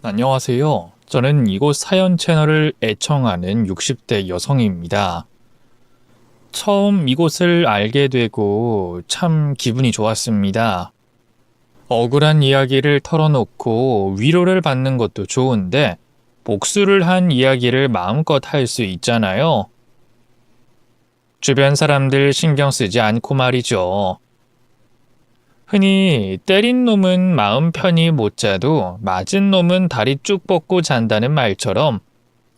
안녕하세요. 저는 이곳 사연 채널을 애청하는 60대 여성입니다. 처음 이곳을 알게 되고 참 기분이 좋았습니다. 억울한 이야기를 털어놓고 위로를 받는 것도 좋은데 복수를 한 이야기를 마음껏 할 수 있잖아요. 주변 사람들 신경 쓰지 않고 말이죠. 흔히 때린 놈은 마음 편히 못 자도 맞은 놈은 다리 쭉 뻗고 잔다는 말처럼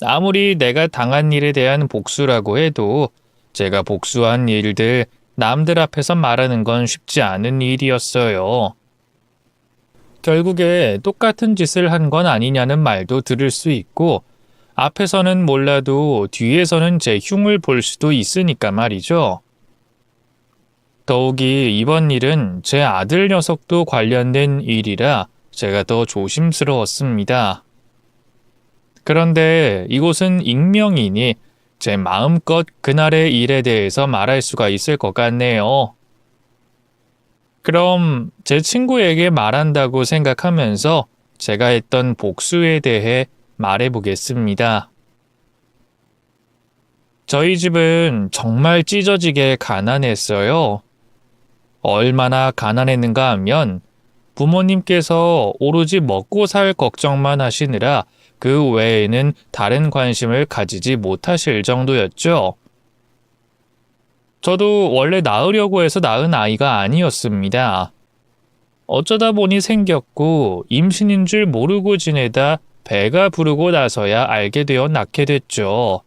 아무리 내가 당한 일에 대한 복수라고 해도 제가 복수한 일들 남들 앞에서 말하는 건 쉽지 않은 일이었어요. 결국에 똑같은 짓을 한 건 아니냐는 말도 들을 수 있고 앞에서는 몰라도 뒤에서는 제 흉을 볼 수도 있으니까 말이죠. 더욱이 이번 일은 제 아들 녀석도 관련된 일이라 제가 더 조심스러웠습니다. 그런데 이곳은 익명이니 제 마음껏 그날의 일에 대해서 말할 수가 있을 것 같네요. 그럼 제 친구에게 말한다고 생각하면서 제가 했던 복수에 대해 말해보겠습니다. 저희 집은 정말 찢어지게 가난했어요. 얼마나 가난했는가 하면 부모님께서 오로지 먹고 살 걱정만 하시느라 그 외에는 다른 관심을 가지지 못하실 정도였죠. 저도 원래 낳으려고 해서 낳은 아이가 아니었습니다. 어쩌다 보니 생겼고 임신인 줄 모르고 지내다 배가 부르고 나서야 알게 되어 낳게 됐죠.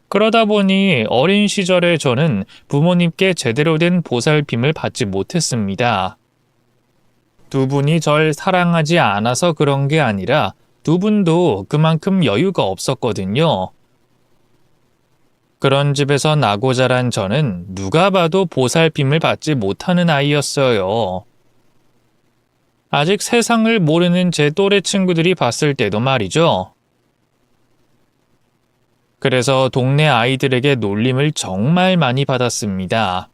그러다 보니 어린 시절에 저는 부모님께 제대로 된 보살핌을 받지 못했습니다. 두 분이 절 사랑하지 않아서 그런 게 아니라 두 분도 그만큼 여유가 없었거든요. 그런 집에서 나고 자란 저는 누가 봐도 보살핌을 받지 못하는 아이였어요. 아직 세상을 모르는 제 또래 친구들이 봤을 때도 말이죠. 그래서 동네 아이들에게 놀림을 정말 많이 받았습니다.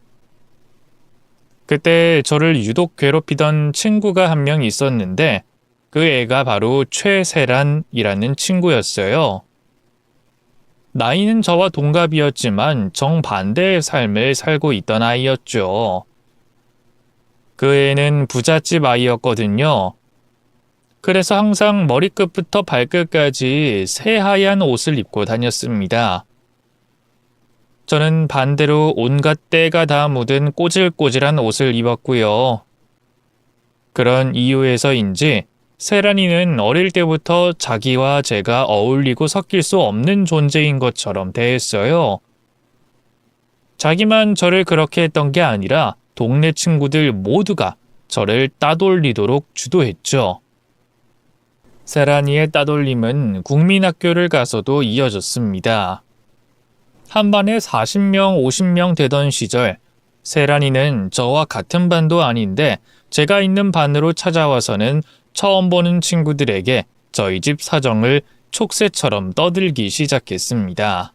그때 저를 유독 괴롭히던 친구가 한 명 있었는데 그 애가 바로 최세란이라는 친구였어요. 나이는 저와 동갑이었지만 정반대의 삶을 살고 있던 아이였죠. 그 애는 부잣집 아이였거든요. 그래서 항상 머리끝부터 발끝까지 새하얀 옷을 입고 다녔습니다. 저는 반대로 온갖 때가 다 묻은 꼬질꼬질한 옷을 입었고요. 그런 이유에서인지 세란이는 어릴 때부터 자기와 제가 어울리고 섞일 수 없는 존재인 것처럼 대했어요. 자기만 저를 그렇게 했던 게 아니라 동네 친구들 모두가 저를 따돌리도록 주도했죠. 세란이의 따돌림은 국민학교를 가서도 이어졌습니다. 한 반에 40명, 50명 되던 시절 세란이는 저와 같은 반도 아닌데 제가 있는 반으로 찾아와서는 처음 보는 친구들에게 저희 집 사정을 촉새처럼 떠들기 시작했습니다.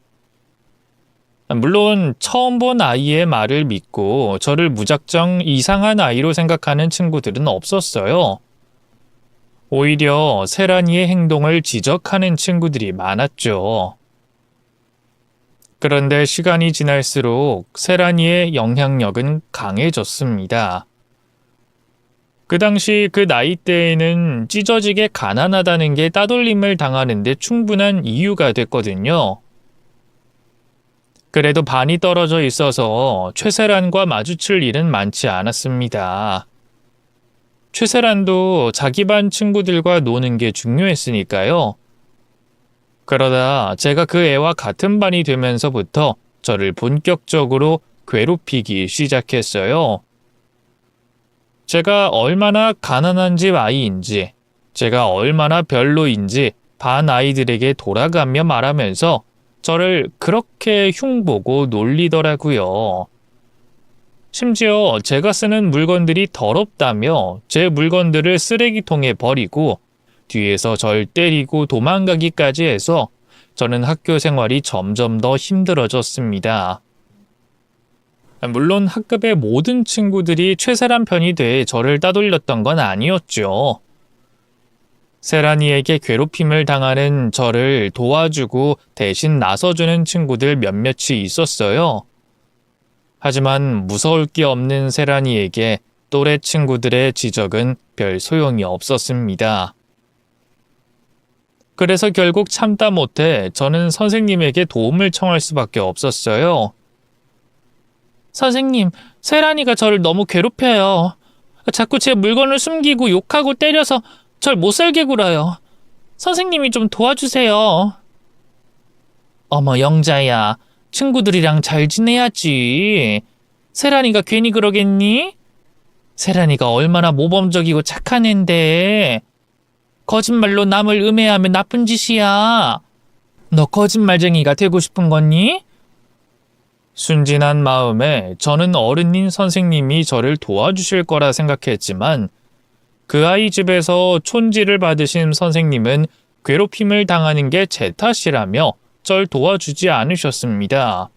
물론 처음 본 아이의 말을 믿고 저를 무작정 이상한 아이로 생각하는 친구들은 없었어요. 오히려 세란이의 행동을 지적하는 친구들이 많았죠. 그런데 시간이 지날수록 세란이의 영향력은 강해졌습니다. 그 당시 그 나이대에는 찢어지게 가난하다는 게 따돌림을 당하는데 충분한 이유가 됐거든요. 그래도 반이 떨어져 있어서 최세란과 마주칠 일은 많지 않았습니다. 최세란도 자기 반 친구들과 노는 게 중요했으니까요. 그러다 제가 그 애와 같은 반이 되면서부터 저를 본격적으로 괴롭히기 시작했어요. 제가 얼마나 가난한 집 아이인지, 제가 얼마나 별로인지 반 아이들에게 돌아가며 말하면서 저를 그렇게 흉보고 놀리더라고요. 심지어 제가 쓰는 물건들이 더럽다며 제 물건들을 쓰레기통에 버리고 뒤에서 절 때리고 도망가기까지 해서 저는 학교 생활이 점점 더 힘들어졌습니다. 물론 학급의 모든 친구들이 최세란 편이 돼 저를 따돌렸던 건 아니었죠. 세란이에게 괴롭힘을 당하는 저를 도와주고 대신 나서주는 친구들 몇몇이 있었어요. 하지만 무서울 게 없는 세란이에게 또래 친구들의 지적은 별 소용이 없었습니다. 그래서 결국 참다 못해 저는 선생님에게 도움을 청할 수밖에 없었어요. 선생님, 세란이가 저를 너무 괴롭혀요. 자꾸 제 물건을 숨기고 욕하고 때려서 절 못살게 굴어요. 선생님이 좀 도와주세요. 어머, 영자야. 친구들이랑 잘 지내야지. 세란이가 괜히 그러겠니? 세란이가 얼마나 모범적이고 착한 앤데. 거짓말로 남을 음해하면 나쁜 짓이야. 너 거짓말쟁이가 되고 싶은 거니? 순진한 마음에 저는 어른인 선생님이 저를 도와주실 거라 생각했지만 그 아이 집에서 촌지를 받으신 선생님은 괴롭힘을 당하는 게 제 탓이라며 절 도와주지 않으셨습니다.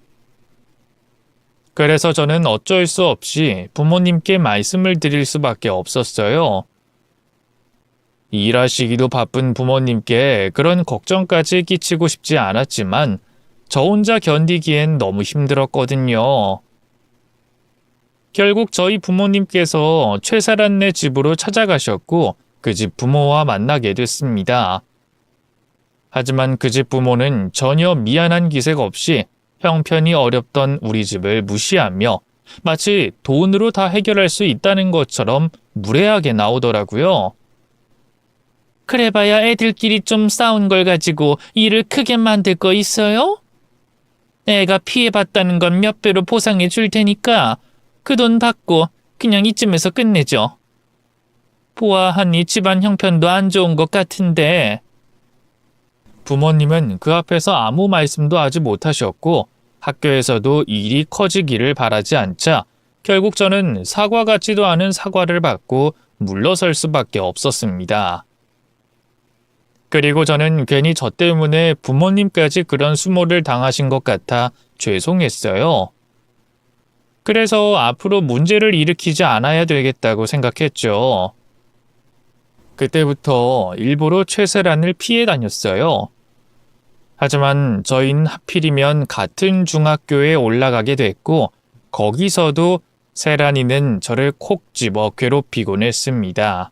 그래서 저는 어쩔 수 없이 부모님께 말씀을 드릴 수밖에 없었어요. 일하시기도 바쁜 부모님께 그런 걱정까지 끼치고 싶지 않았지만 저 혼자 견디기엔 너무 힘들었거든요. 결국 저희 부모님께서 최사란네 집으로 찾아가셨고 그 집 부모와 만나게 됐습니다. 하지만 그 집 부모는 전혀 미안한 기색 없이 형편이 어렵던 우리 집을 무시하며 마치 돈으로 다 해결할 수 있다는 것처럼 무례하게 나오더라고요. 그래봐야 애들끼리 좀 싸운 걸 가지고 일을 크게 만들 거 있어요? 애가 피해봤다는 건 몇 배로 보상해 줄 테니까 그 돈 받고 그냥 이쯤에서 끝내죠. 보아하니 집안 형편도 안 좋은 것 같은데. 부모님은 그 앞에서 아무 말씀도 하지 못하셨고 학교에서도 일이 커지기를 바라지 않자 결국 저는 사과 같지도 않은 사과를 받고 물러설 수밖에 없었습니다. 그리고 저는 괜히 저 때문에 부모님까지 그런 수모를 당하신 것 같아 죄송했어요. 그래서 앞으로 문제를 일으키지 않아야 되겠다고 생각했죠. 그때부터 일부러 최세란을 피해 다녔어요. 하지만 저희는 하필이면 같은 중학교에 올라가게 됐고 거기서도 세란이는 저를 콕 집어 괴롭히곤 했습니다.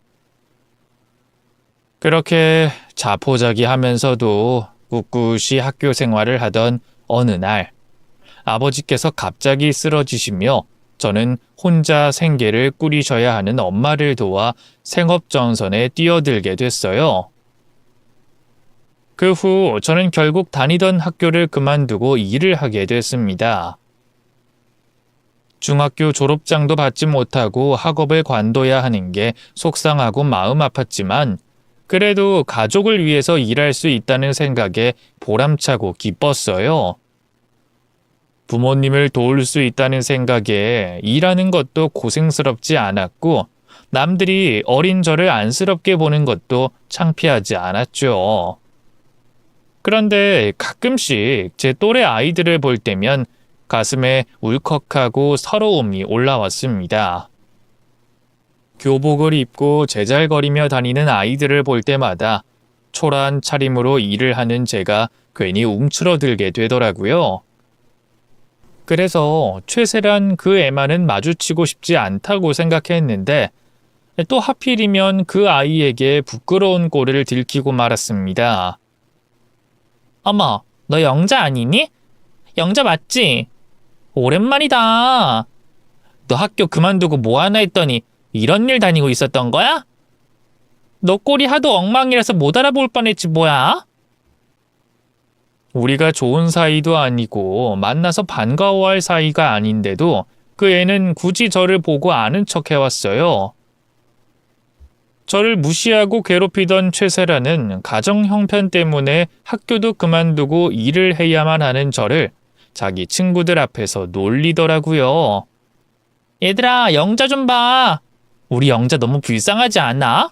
그렇게 자포자기 하면서도 꿋꿋이 학교 생활을 하던 어느 날 아버지께서 갑자기 쓰러지시며 저는 혼자 생계를 꾸리셔야 하는 엄마를 도와 생업전선에 뛰어들게 됐어요. 그 후 저는 결국 다니던 학교를 그만두고 일을 하게 됐습니다. 중학교 졸업장도 받지 못하고 학업을 관둬야 하는 게 속상하고 마음 아팠지만 그래도 가족을 위해서 일할 수 있다는 생각에 보람차고 기뻤어요. 부모님을 도울 수 있다는 생각에 일하는 것도 고생스럽지 않았고 남들이 어린 저를 안쓰럽게 보는 것도 창피하지 않았죠. 그런데 가끔씩 제 또래 아이들을 볼 때면 가슴에 울컥하고 서러움이 올라왔습니다. 교복을 입고 제잘거리며 다니는 아이들을 볼 때마다 초라한 차림으로 일을 하는 제가 괜히 움츠러들게 되더라고요. 그래서 최세란 그 애만은 마주치고 싶지 않다고 생각했는데 또 하필이면 그 아이에게 부끄러운 꼴을 들키고 말았습니다. 어머, 너 영자 아니니? 영자 맞지? 오랜만이다. 너 학교 그만두고 뭐하나 했더니 이런 일 다니고 있었던 거야? 너 꼴이 하도 엉망이라서 못 알아볼 뻔했지 뭐야? 우리가 좋은 사이도 아니고 만나서 반가워할 사이가 아닌데도 그 애는 굳이 저를 보고 아는 척 해왔어요. 저를 무시하고 괴롭히던 최세라는 가정 형편 때문에 학교도 그만두고 일을 해야만 하는 저를 자기 친구들 앞에서 놀리더라고요. 얘들아, 영자 좀 봐. 우리 영자 너무 불쌍하지 않아?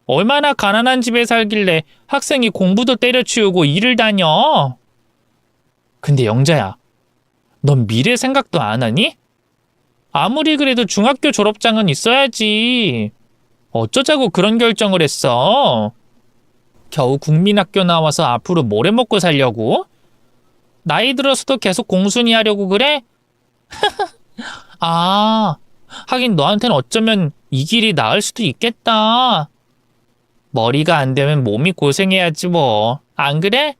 얼마나 가난한 집에 살길래 학생이 공부도 때려치우고 일을 다녀? 근데 영자야, 넌 미래 생각도 안 하니? 아무리 그래도 중학교 졸업장은 있어야지. 어쩌자고 그런 결정을 했어? 겨우 국민학교 나와서 앞으로 뭘 해 먹고 살려고? 나이 들어서도 계속 공순이 하려고 그래? 아, 하긴 너한텐 어쩌면 이 길이 나을 수도 있겠다. 머리가 안 되면 몸이 고생해야지 뭐. 안 그래?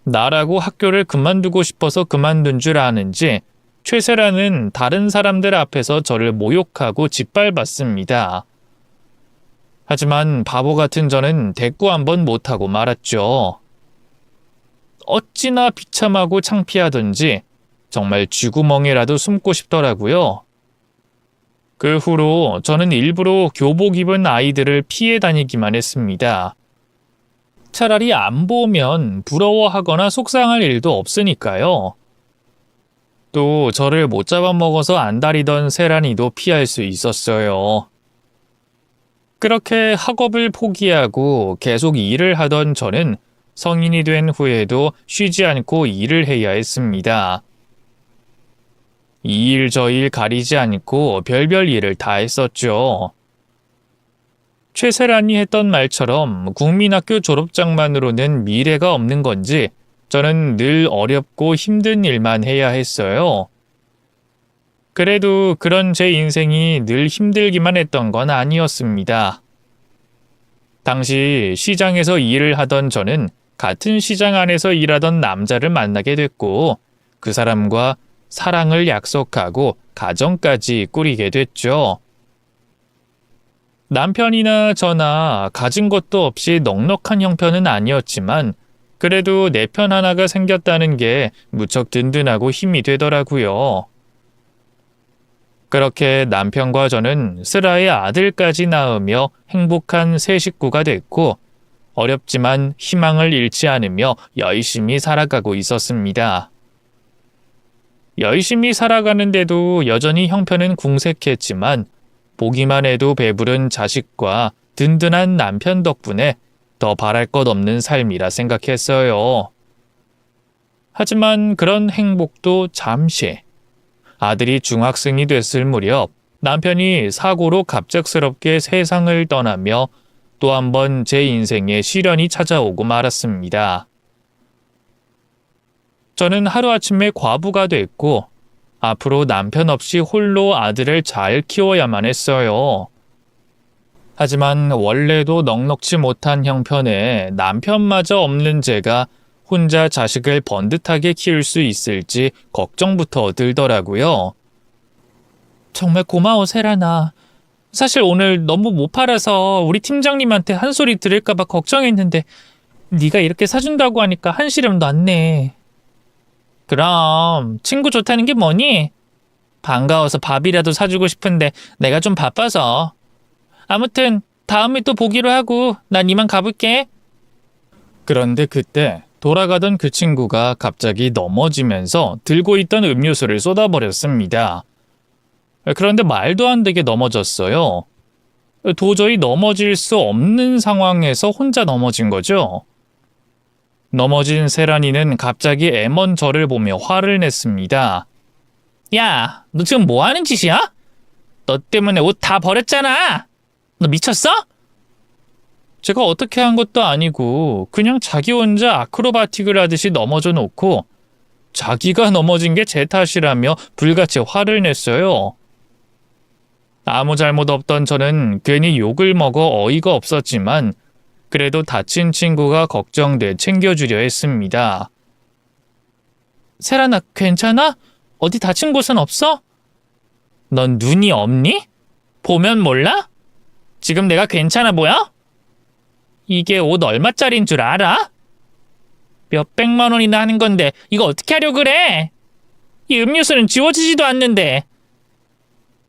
나라고 학교를 그만두고 싶어서 그만둔 줄 아는지 최세라는 다른 사람들 앞에서 저를 모욕하고 짓밟았습니다. 하지만 바보 같은 저는 대꾸 한번 못하고 말았죠. 어찌나 비참하고 창피하던지 정말 쥐구멍이라도 숨고 싶더라고요. 그 후로 저는 일부러 교복 입은 아이들을 피해 다니기만 했습니다. 차라리 안 보면 부러워하거나 속상할 일도 없으니까요. 또 저를 못 잡아먹어서 안달이던 세란이도 피할 수 있었어요. 그렇게 학업을 포기하고 계속 일을 하던 저는 성인이 된 후에도 쉬지 않고 일을 해야 했습니다. 이 일 저 일 가리지 않고 별별 일을 다 했었죠. 최세란이 했던 말처럼 국민학교 졸업장만으로는 미래가 없는 건지 저는 늘 어렵고 힘든 일만 해야 했어요. 그래도 그런 제 인생이 늘 힘들기만 했던 건 아니었습니다. 당시 시장에서 일을 하던 저는 같은 시장 안에서 일하던 남자를 만나게 됐고 그 사람과 사랑을 약속하고 가정까지 꾸리게 됐죠. 남편이나 저나 가진 것도 없이 넉넉한 형편은 아니었지만 그래도 내 편 하나가 생겼다는 게 무척 든든하고 힘이 되더라고요. 그렇게 남편과 저는 슬아의 아들까지 낳으며 행복한 새 식구가 됐고 어렵지만 희망을 잃지 않으며 열심히 살아가고 있었습니다. 열심히 살아가는데도 여전히 형편은 궁색했지만 보기만 해도 배부른 자식과 든든한 남편 덕분에 더 바랄 것 없는 삶이라 생각했어요. 하지만 그런 행복도 잠시. 아들이 중학생이 됐을 무렵 남편이 사고로 갑작스럽게 세상을 떠나며 또 한 번 제 인생에 시련이 찾아오고 말았습니다. 저는 하루아침에 과부가 됐고 앞으로 남편 없이 홀로 아들을 잘 키워야만 했어요. 하지만 원래도 넉넉지 못한 형편에 남편마저 없는 제가 혼자 자식을 번듯하게 키울 수 있을지 걱정부터 들더라고요. 정말 고마워, 세란아. 사실 오늘 너무 못 팔아서 우리 팀장님한테 한 소리 들을까 봐 걱정했는데 네가 이렇게 사준다고 하니까 한시름 놨네. 그럼 친구 좋다는 게 뭐니? 반가워서 밥이라도 사주고 싶은데 내가 좀 바빠서. 아무튼 다음에 또 보기로 하고 난 이만 가볼게. 그런데 그때 돌아가던 그 친구가 갑자기 넘어지면서 들고 있던 음료수를 쏟아버렸습니다. 그런데 말도 안 되게 넘어졌어요. 도저히 넘어질 수 없는 상황에서 혼자 넘어진 거죠. 넘어진 세란이는 갑자기 애먼 저를 보며 화를 냈습니다. 야, 너 지금 뭐 하는 짓이야? 너 때문에 옷 다 버렸잖아. 너 미쳤어? 제가 어떻게 한 것도 아니고 그냥 자기 혼자 아크로바틱을 하듯이 넘어져 놓고 자기가 넘어진 게 제 탓이라며 불같이 화를 냈어요. 아무 잘못 없던 저는 괜히 욕을 먹어 어이가 없었지만 그래도 다친 친구가 걱정돼 챙겨주려 했습니다. 세란아, 괜찮아? 어디 다친 곳은 없어? 넌 눈이 없니? 보면 몰라? 지금 내가 괜찮아 보여? 이게 옷 얼마짜린 줄 알아? 몇백만 원이나 하는 건데 이거 어떻게 하려고 그래? 이 음료수는 지워지지도 않는데.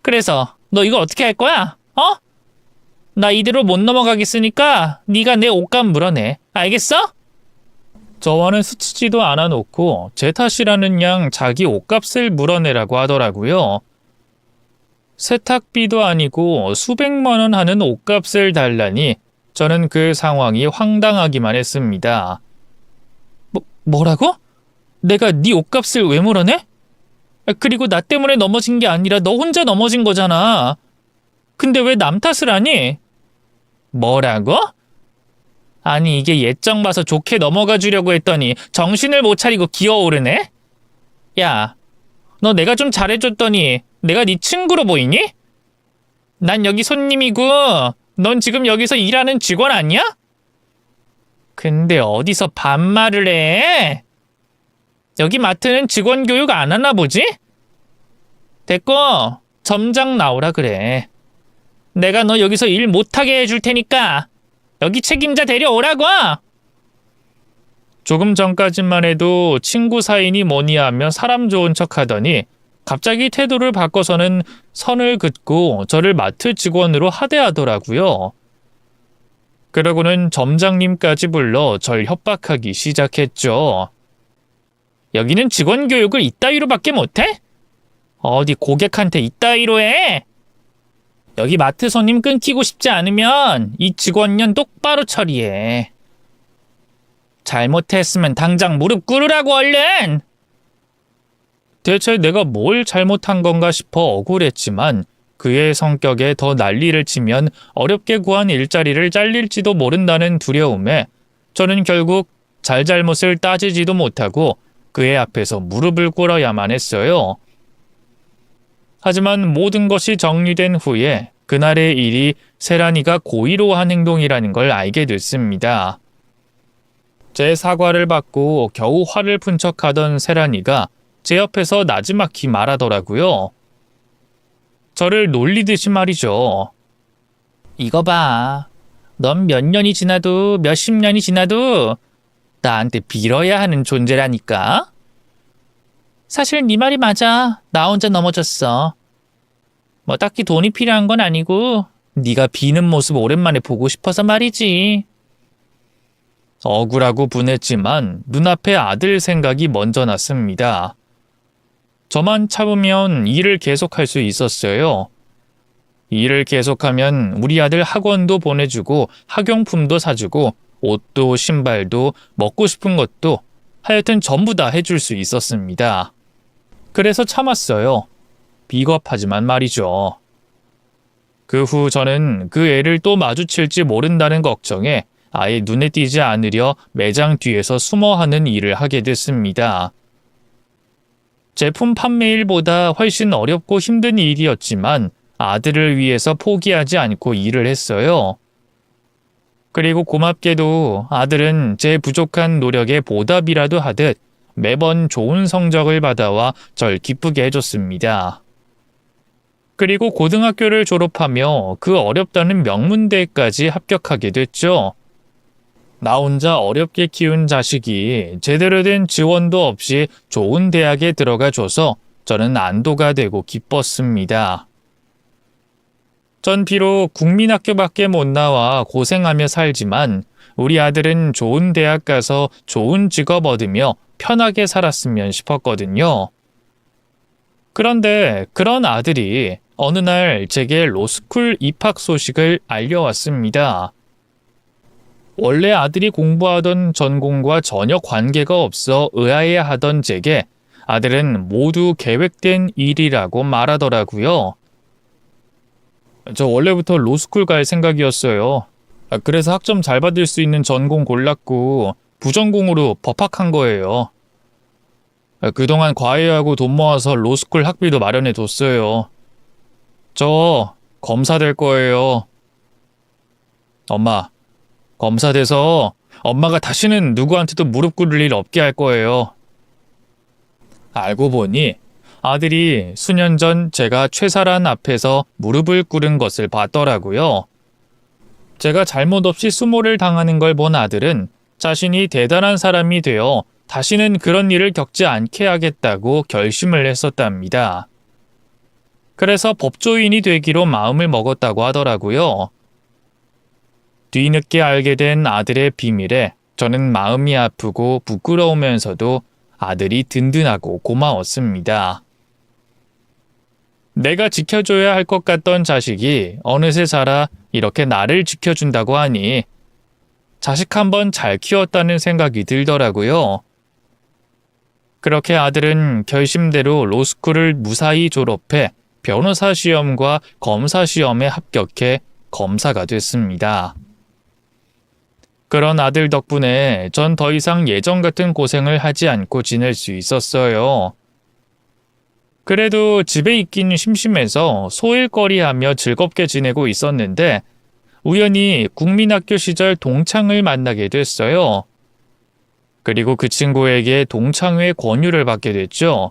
그래서 너 이거 어떻게 할 거야? 어? 나 이대로 못 넘어가겠으니까 네가 내 옷감 물어내. 알겠어? 저와는 스치지도 않아 놓고 제 탓이라는 양 자기 옷값을 물어내라고 하더라고요. 세탁비도 아니고 수백만 원 하는 옷값을 달라니 저는 그 상황이 황당하기만 했습니다. 뭐라고? 내가 네 옷값을 왜 물어내? 그리고 나 때문에 넘어진 게 아니라 너 혼자 넘어진 거잖아. 근데 왜 남 탓을 하니? 뭐라고? 아니 이게 예정 봐서 좋게 넘어가 주려고 했더니 정신을 못 차리고 기어오르네? 야, 너 내가 좀 잘해줬더니 내가 네 친구로 보이니? 난 여기 손님이고 넌 지금 여기서 일하는 직원 아니야? 근데 어디서 반말을 해? 여기 마트는 직원 교육 안 하나 보지? 됐고, 점장 나오라 그래. 내가 너 여기서 일 못하게 해줄 테니까 여기 책임자 데려오라고! 조금 전까지만 해도 친구 사이니 뭐니 하며 사람 좋은 척 하더니 갑자기 태도를 바꿔서는 선을 긋고 저를 마트 직원으로 하대하더라고요. 그러고는 점장님까지 불러 절 협박하기 시작했죠. 여기는 직원 교육을 이따위로밖에 못해? 어디 고객한테 이따위로 해? 여기 마트 손님 끊기고 싶지 않으면 이 직원년 똑바로 처리해. 잘못했으면 당장 무릎 꿇으라고 얼른! 대체 내가 뭘 잘못한 건가 싶어 억울했지만 그의 성격에 더 난리를 치면 어렵게 구한 일자리를 잘릴지도 모른다는 두려움에 저는 결국 잘잘못을 따지지도 못하고 그의 앞에서 무릎을 꿇어야만 했어요. 하지만 모든 것이 정리된 후에 그날의 일이 세란이가 고의로 한 행동이라는 걸 알게 됐습니다. 제 사과를 받고 겨우 화를 푼 척하던 세란이가 제 옆에서 나지막히 말하더라고요. 저를 놀리듯이 말이죠. 이거 봐. 넌 몇 년이 지나도 몇십 년이 지나도 나한테 빌어야 하는 존재라니까. 사실 네 말이 맞아. 나 혼자 넘어졌어. 뭐 딱히 돈이 필요한 건 아니고 네가 비는 모습 오랜만에 보고 싶어서 말이지. 억울하고 분했지만 눈앞에 아들 생각이 먼저 났습니다. 저만 참으면 일을 계속할 수 있었어요. 일을 계속하면 우리 아들 학원도 보내주고 학용품도 사주고 옷도 신발도 먹고 싶은 것도 하여튼 전부 다 해줄 수 있었습니다. 그래서 참았어요. 비겁하지만 말이죠. 그 후 저는 그 애를 또 마주칠지 모른다는 걱정에 아예 눈에 띄지 않으려 매장 뒤에서 숨어 하는 일을 하게 됐습니다. 제품 판매 일보다 훨씬 어렵고 힘든 일이었지만 아들을 위해서 포기하지 않고 일을 했어요. 그리고 고맙게도 아들은 제 부족한 노력에 보답이라도 하듯 매번 좋은 성적을 받아와 절 기쁘게 해줬습니다. 그리고 고등학교를 졸업하며 그 어렵다는 명문대까지 합격하게 됐죠. 나 혼자 어렵게 키운 자식이 제대로 된 지원도 없이 좋은 대학에 들어가 줘서 저는 안도가 되고 기뻤습니다. 전 비록 국민학교밖에 못 나와 고생하며 살지만 우리 아들은 좋은 대학 가서 좋은 직업 얻으며 편하게 살았으면 싶었거든요. 그런데 그런 아들이 어느 날 제게 로스쿨 입학 소식을 알려왔습니다. 원래 아들이 공부하던 전공과 전혀 관계가 없어 의아해하던 제게 아들은 모두 계획된 일이라고 말하더라고요. 저 원래부터 로스쿨 갈 생각이었어요. 그래서 학점 잘 받을 수 있는 전공 골랐고 부전공으로 법학한 거예요. 그동안 과외하고 돈 모아서 로스쿨 학비도 마련해 뒀어요. 저 검사 될 거예요. 엄마, 검사 돼서 엄마가 다시는 누구한테도 무릎 꿇을 일 없게 할 거예요. 알고 보니 아들이 수년 전 제가 최사란 앞에서 무릎을 꿇은 것을 봤더라고요. 제가 잘못 없이 수모를 당하는 걸 본 아들은 자신이 대단한 사람이 되어 다시는 그런 일을 겪지 않게 하겠다고 결심을 했었답니다. 그래서 법조인이 되기로 마음을 먹었다고 하더라고요. 뒤늦게 알게 된 아들의 비밀에 저는 마음이 아프고 부끄러우면서도 아들이 든든하고 고마웠습니다. 내가 지켜줘야 할 것 같던 자식이 어느새 자라 이렇게 나를 지켜준다고 하니 자식 한번 잘 키웠다는 생각이 들더라고요. 그렇게 아들은 결심대로 로스쿨을 무사히 졸업해 변호사 시험과 검사 시험에 합격해 검사가 됐습니다. 그런 아들 덕분에 전 더 이상 예전 같은 고생을 하지 않고 지낼 수 있었어요. 그래도 집에 있긴 심심해서 소일거리하며 즐겁게 지내고 있었는데 우연히 국민학교 시절 동창을 만나게 됐어요. 그리고 그 친구에게 동창회 권유를 받게 됐죠.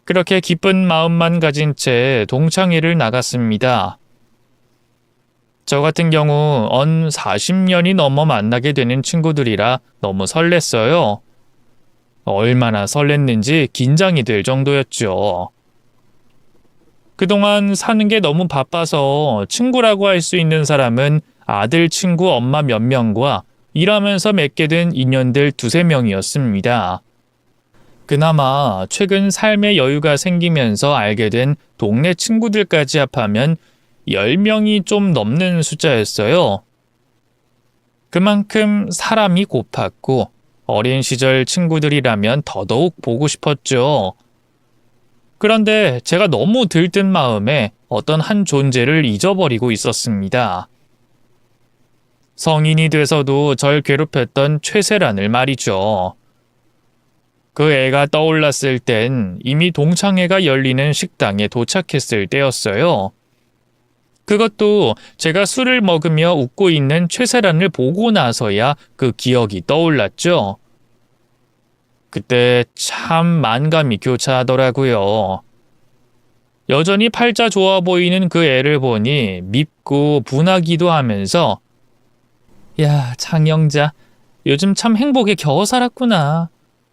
그렇게 기쁜 마음만 가진 채 동창회를 나갔습니다. 저 같은 경우 언 40년이 넘어 만나게 되는 친구들이라 너무 설렜어요. 얼마나 설렜는지 긴장이 될 정도였죠. 그동안 사는 게 너무 바빠서 친구라고 할 수 있는 사람은 아들 친구 엄마 몇 명과 일하면서 맺게 된 인연들 두세 명이었습니다. 그나마 최근 삶의 여유가 생기면서 알게 된 동네 친구들까지 합하면 10명이 좀 넘는 숫자였어요. 그만큼 사람이 고팠고 어린 시절 친구들이라면 더더욱 보고 싶었죠. 그런데 제가 너무 들뜬 마음에 어떤 한 존재를 잊어버리고 있었습니다. 성인이 돼서도 절 괴롭혔던 최세란을 말이죠. 그 애가 떠올랐을 땐 이미 동창회가 열리는 식당에 도착했을 때였어요. 그것도 제가 술을 먹으며 웃고 있는 최세란을 보고 나서야 그 기억이 떠올랐죠. 그때 참 만감이 교차하더라고요. 여전히 팔자 좋아 보이는 그 애를 보니 밉고 분하기도 하면서 야, 장영자, 요즘 참 행복에 겨워 살았구나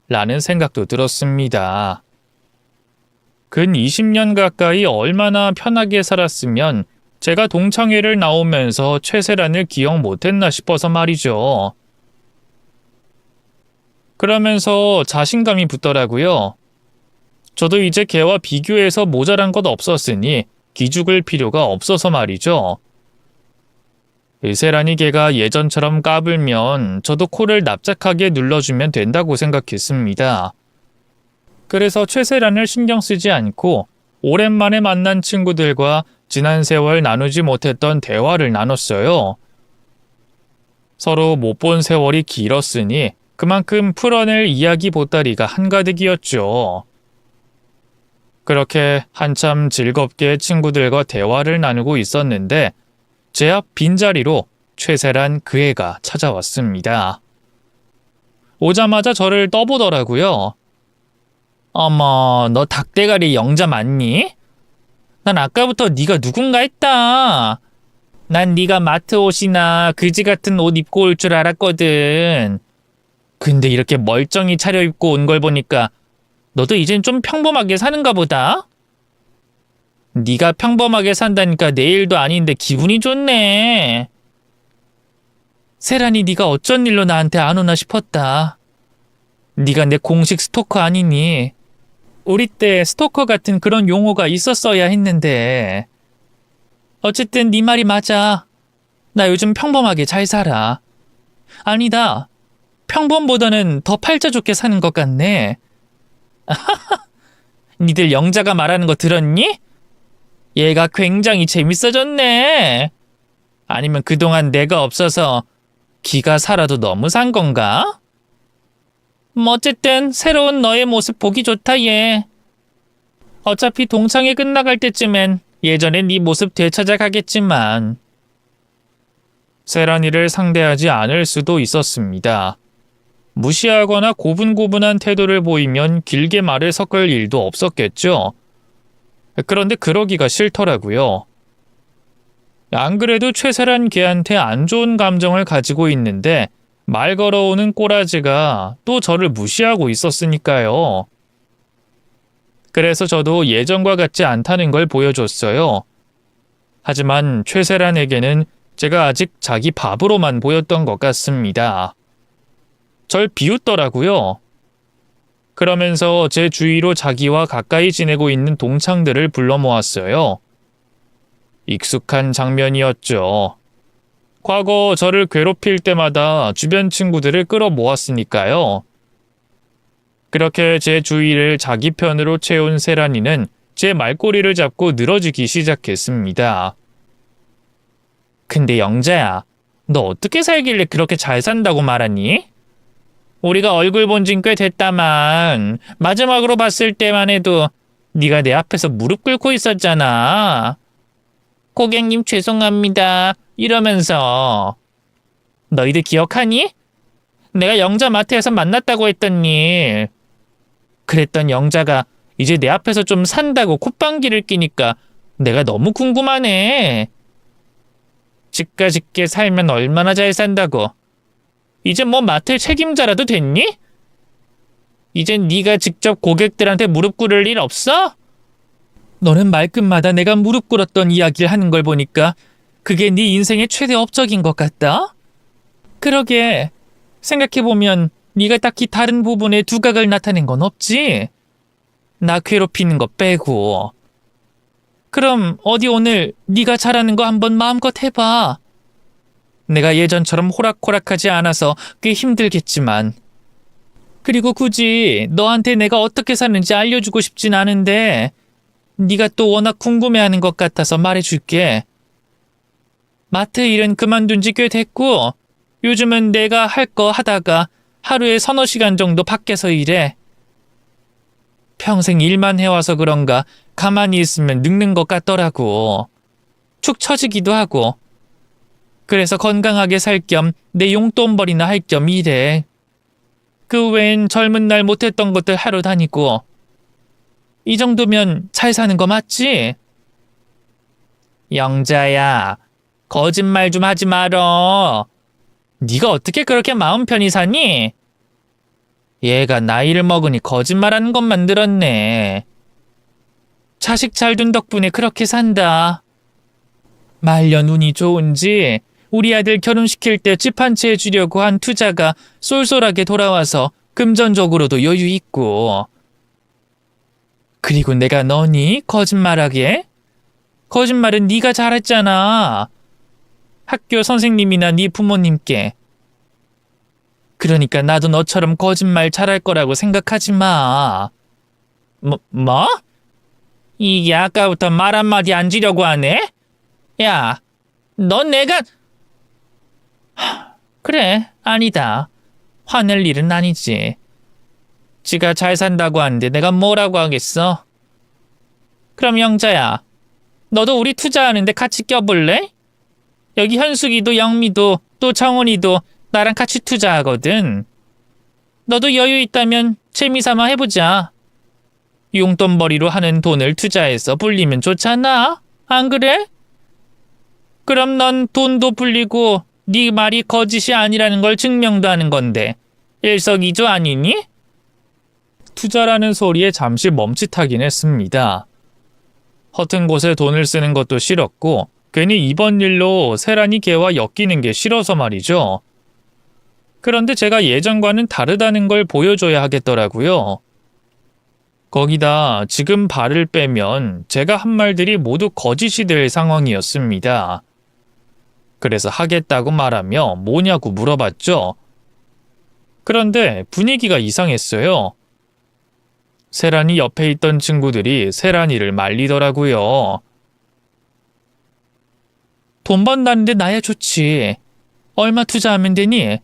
라는 생각도 들었습니다. 근 20년 가까이 얼마나 편하게 살았으면 제가 동창회를 나오면서 최세란을 기억 못했나 싶어서 말이죠. 그러면서 자신감이 붙더라고요. 저도 이제 걔와 비교해서 모자란 것 없었으니 기죽을 필요가 없어서 말이죠. 세란이 걔가 예전처럼 까불면 저도 코를 납작하게 눌러주면 된다고 생각했습니다. 그래서 최세란을 신경 쓰지 않고 오랜만에 만난 친구들과 지난 세월 나누지 못했던 대화를 나눴어요. 서로 못 본 세월이 길었으니 그만큼 풀어낼 이야기 보따리가 한가득이었죠. 그렇게 한참 즐겁게 친구들과 대화를 나누고 있었는데 제 앞 빈자리로 최세란 그 애가 찾아왔습니다. 오자마자 저를 떠보더라고요. 어머, 너 닭대가리 영자 맞니? 난 아까부터 네가 누군가 했다. 난 네가 마트 옷이나 그지 같은 옷 입고 올 줄 알았거든. 근데 이렇게 멀쩡히 차려입고 온 걸 보니까 너도 이젠 좀 평범하게 사는가 보다. 네가 평범하게 산다니까 내일도 아닌데 기분이 좋네. 세란이 네가 어쩐 일로 나한테 안 오나 싶었다. 네가 내 공식 스토커 아니니? 우리 때 스토커 같은 그런 용어가 있었어야 했는데. 어쨌든 네 말이 맞아. 나 요즘 평범하게 잘 살아. 아니다. 평범보다는 더 팔자 좋게 사는 것 같네. 니들 영자가 말하는 거 들었니? 얘가 굉장히 재밌어졌네. 아니면 그동안 내가 없어서 기가 살아도 너무 산 건가? 어쨌든 새로운 너의 모습 보기 좋다 얘. 어차피 동창회 끝나갈 때쯤엔 예전에 네 모습 되찾아가겠지만. 세란이를 상대하지 않을 수도 있었습니다. 무시하거나 고분고분한 태도를 보이면 길게 말을 섞을 일도 없었겠죠. 그런데 그러기가 싫더라고요. 안 그래도 최세란 걔한테 안 좋은 감정을 가지고 있는데 말 걸어오는 꼬라지가 또 저를 무시하고 있었으니까요. 그래서 저도 예전과 같지 않다는 걸 보여줬어요. 하지만 최세란에게는 제가 아직 자기 밥으로만 보였던 것 같습니다. 절 비웃더라고요. 그러면서 제 주위로 자기와 가까이 지내고 있는 동창들을 불러 모았어요. 익숙한 장면이었죠. 과거 저를 괴롭힐 때마다 주변 친구들을 끌어 모았으니까요. 그렇게 제 주위를 자기 편으로 채운 세란이는 제 말꼬리를 잡고 늘어지기 시작했습니다. 근데 영자야, 너 어떻게 살길래 그렇게 잘 산다고 말하니? 우리가 얼굴 본 진 꽤 됐다만 마지막으로 봤을 때만 해도 네가 내 앞에서 무릎 꿇고 있었잖아. 고객님 죄송합니다. 이러면서. 너희들 기억하니? 내가 영자 마트에서 만났다고 했던 일. 그랬던 영자가 이제 내 앞에서 좀 산다고 콧방귀를 끼니까 내가 너무 궁금하네. 집가집게 살면 얼마나 잘 산다고. 이제 뭐 마트 책임자라도 됐니? 이젠 네가 직접 고객들한테 무릎 꿇을 일 없어? 너는 말끝마다 내가 무릎 꿇었던 이야기를 하는 걸 보니까 그게 네 인생의 최대 업적인 것 같다. 그러게 생각해보면 네가 딱히 다른 부분에 두각을 나타낸 건 없지? 나 괴롭히는 거 빼고. 그럼 어디 오늘 네가 잘하는 거 한번 마음껏 해봐. 내가 예전처럼 호락호락하지 않아서 꽤 힘들겠지만. 그리고 굳이 너한테 내가 어떻게 사는지 알려주고 싶진 않은데 네가 또 워낙 궁금해하는 것 같아서 말해줄게. 마트 일은 그만둔 지 꽤 됐고 요즘은 내가 할 거 하다가 하루에 서너 시간 정도 밖에서 일해. 평생 일만 해와서 그런가 가만히 있으면 늙는 것 같더라고. 축 처지기도 하고. 그래서 건강하게 살 겸 내 용돈벌이나 할 겸 일해. 그 외엔 젊은 날 못했던 것들 하러 다니고. 이 정도면 잘 사는 거 맞지? 영자야, 거짓말 좀 하지 말어. 네가 어떻게 그렇게 마음 편히 사니? 얘가 나이를 먹으니 거짓말하는 것만 늘었네. 자식 잘 둔 덕분에 그렇게 산다. 말년 운이 좋은지 우리 아들 결혼시킬 때 집 한 채 해주려고 한 투자가 쏠쏠하게 돌아와서 금전적으로도 여유 있고. 그리고 내가 너니 거짓말하게? 거짓말은 네가 잘했잖아. 학교 선생님이나 네 부모님께. 그러니까 나도 너처럼 거짓말 잘할 거라고 생각하지 마. 뭐? 이게 아까부터 말 한마디 안 지려고 하네? 야, 넌 내가... 그래, 아니다. 화낼 일은 아니지. 지가 잘 산다고 하는데 내가 뭐라고 하겠어? 그럼 영자야, 너도 우리 투자하는데 같이 껴볼래? 여기 현숙이도 영미도 또 정훈이도 나랑 같이 투자하거든. 너도 여유 있다면 재미삼아 해보자. 용돈벌이로 하는 돈을 투자해서 불리면 좋잖아. 안 그래? 그럼 넌 돈도 불리고 네 말이 거짓이 아니라는 걸 증명도 하는 건데 일석이조 아니니? 투자라는 소리에 잠시 멈칫하긴 했습니다. 허튼 곳에 돈을 쓰는 것도 싫었고 괜히 이번 일로 세란이 걔와 엮이는 게 싫어서 말이죠. 그런데 제가 예전과는 다르다는 걸 보여줘야 하겠더라고요. 거기다 지금 발을 빼면 제가 한 말들이 모두 거짓이 될 상황이었습니다. 그래서 하겠다고 말하며 뭐냐고 물어봤죠. 그런데 분위기가 이상했어요. 세란이 옆에 있던 친구들이 세란이를 말리더라고요. 돈 번다는데 나야 좋지. 얼마 투자하면 되니?